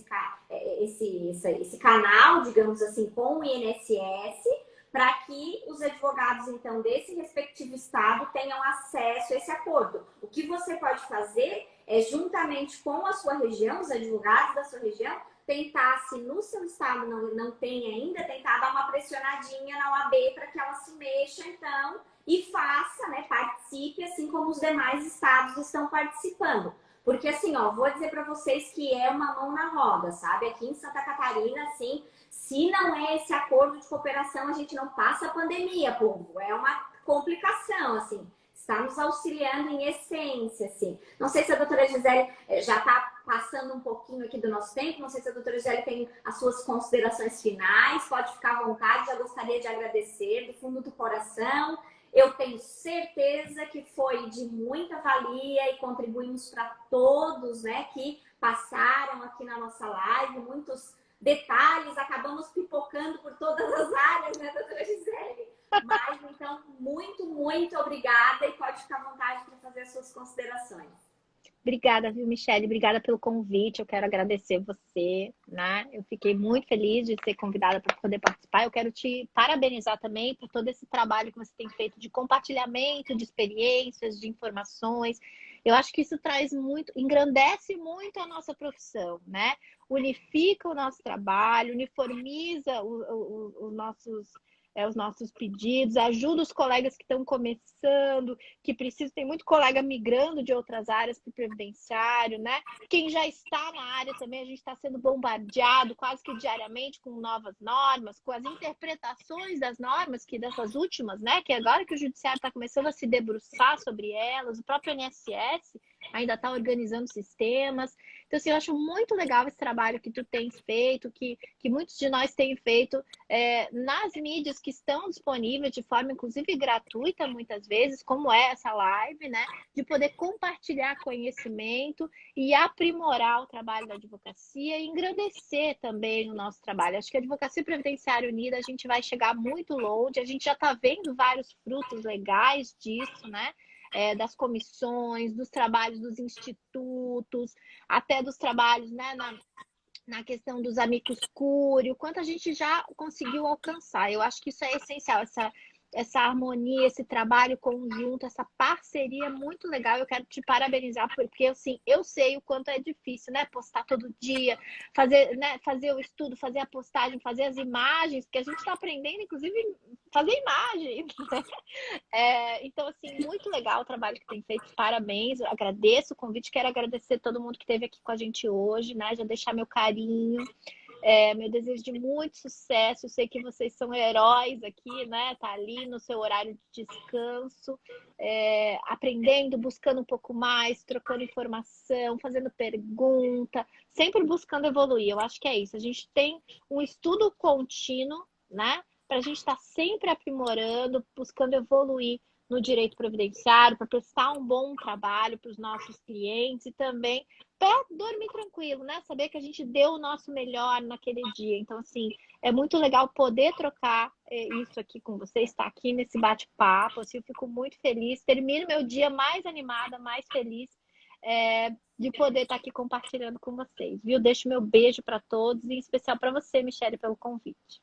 S1: esse canal, digamos assim, com o INSS, para que os advogados, então, desse respectivo estado tenham acesso a esse acordo. O que você pode fazer é, juntamente com a sua região, os advogados da sua região, tentar, se no seu estado não tem ainda, tentar dar uma pressionadinha na OAB para que ela se mexa, então, e faça, né, participe, assim como os demais estados estão participando. Porque, assim, ó, vou dizer para vocês que é uma mão na roda, sabe? Aqui em Santa Catarina, assim, se não é esse acordo de cooperação, a gente não passa a pandemia, povo. É uma complicação, assim. Está nos auxiliando em essência, assim. Não sei se a doutora Gisele já está passando um pouquinho aqui do nosso tempo, não sei se a doutora Gisele tem as suas considerações finais, pode ficar à vontade, já gostaria de agradecer do fundo do coração. Eu tenho certeza que foi de muita valia e contribuímos para todos, né, que passaram aqui na nossa live, muitos detalhes, acabamos pipocando por todas as áreas, né, doutora Gisele? Mas, então, muito, muito obrigada e pode ficar à vontade para fazer as suas considerações.
S2: Obrigada, viu, Michele? Obrigada pelo convite. Eu quero agradecer você, né? Eu fiquei muito feliz de ser convidada para poder participar. Eu quero te parabenizar também por todo esse trabalho que você tem feito de compartilhamento de experiências, de informações. Eu acho que isso traz muito, engrandece muito a nossa profissão, né? Unifica o nosso trabalho, uniformiza os nossos pedidos, ajuda os colegas que estão começando, que precisam, tem muito colega migrando de outras áreas para o previdenciário, né? Quem já está na área também, a gente está sendo bombardeado quase que diariamente com novas normas, com as interpretações das normas, que dessas últimas, né? Que agora que o judiciário está começando a se debruçar sobre elas, o próprio INSS ainda está organizando sistemas. Então, assim, eu acho muito legal esse trabalho que tu tens feito, que muitos de nós têm feito nas mídias que estão disponíveis de forma, inclusive, gratuita, muitas vezes, como é essa live, né? De poder compartilhar conhecimento e aprimorar o trabalho da advocacia e engrandecer também o nosso trabalho. Acho que a Advocacia Previdenciária Unida, a gente vai chegar muito longe, a gente já está vendo vários frutos legais disso, né? Das comissões, dos trabalhos dos institutos, até dos trabalhos, né, na questão dos amicus curiae, o quanto a gente já conseguiu alcançar. Eu acho que isso é essencial, essa harmonia, esse trabalho conjunto, essa parceria é muito legal. Eu quero te parabenizar, porque assim, eu sei o quanto é difícil, né? Postar todo dia, fazer, né? Fazer o estudo, fazer a postagem, fazer as imagens, porque a gente está aprendendo, inclusive, fazer imagem. Então, assim, muito legal o trabalho que tem feito. Parabéns, eu agradeço o convite, quero agradecer todo mundo que esteve aqui com a gente hoje, né? Já deixar meu carinho. Meu desejo de muito sucesso. Eu sei que vocês são heróis aqui, né? Tá ali no seu horário de descanso, aprendendo, buscando um pouco mais, trocando informação, fazendo pergunta, sempre buscando evoluir. Eu acho que é isso. A gente tem um estudo contínuo, né? Para a gente estar sempre aprimorando, buscando evoluir no direito previdenciário, para prestar um bom trabalho para os nossos clientes e também para dormir tranquilo, né? Saber que a gente deu o nosso melhor naquele dia. Então, assim, é muito legal poder trocar isso aqui com você, estar aqui nesse bate-papo. Assim, eu fico muito feliz. Termino meu dia mais animada, mais feliz de poder estar aqui compartilhando com vocês, viu? Deixo meu beijo para todos, e em especial para você, Michele, pelo convite.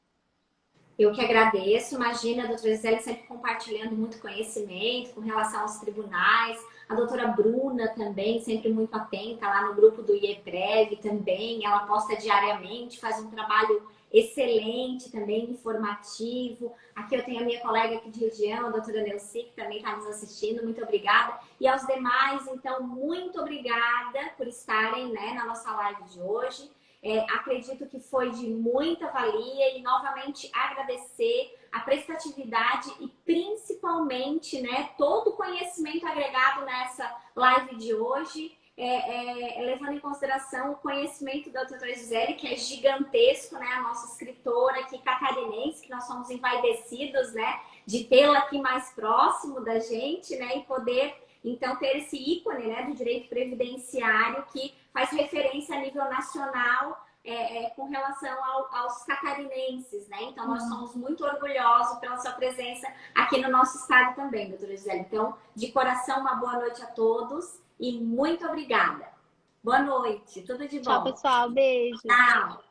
S1: Eu que agradeço. Imagina, a doutora Gisele sempre compartilhando muito conhecimento com relação aos tribunais. A doutora Bruna também, sempre muito atenta lá no grupo do IEPREV também. Ela posta diariamente, faz um trabalho excelente também, informativo. Aqui eu tenho a minha colega aqui de região, a doutora Nelci, que também está nos assistindo. Muito obrigada. E aos demais, então, muito obrigada por estarem, né, na nossa live de hoje. Acredito que foi de muita valia e novamente agradecer a prestatividade e principalmente, né, todo o conhecimento agregado nessa live de hoje, levando em consideração o conhecimento da doutora Gisele, que é gigantesco, né, a nossa escritora aqui catarinense, que nós somos envaidecidos, né, de tê-la aqui mais próximo da gente, né, e poder então ter esse ícone, né, do direito previdenciário que faz referência a nível nacional com relação aos catarinenses, né? Então, nós somos muito orgulhosos pela sua presença aqui no nosso estado também, doutora Gisele. Então, de coração, uma boa noite a todos e muito obrigada. Boa noite, tudo de bom.
S2: Tchau, pessoal. Beijo.
S1: Tchau.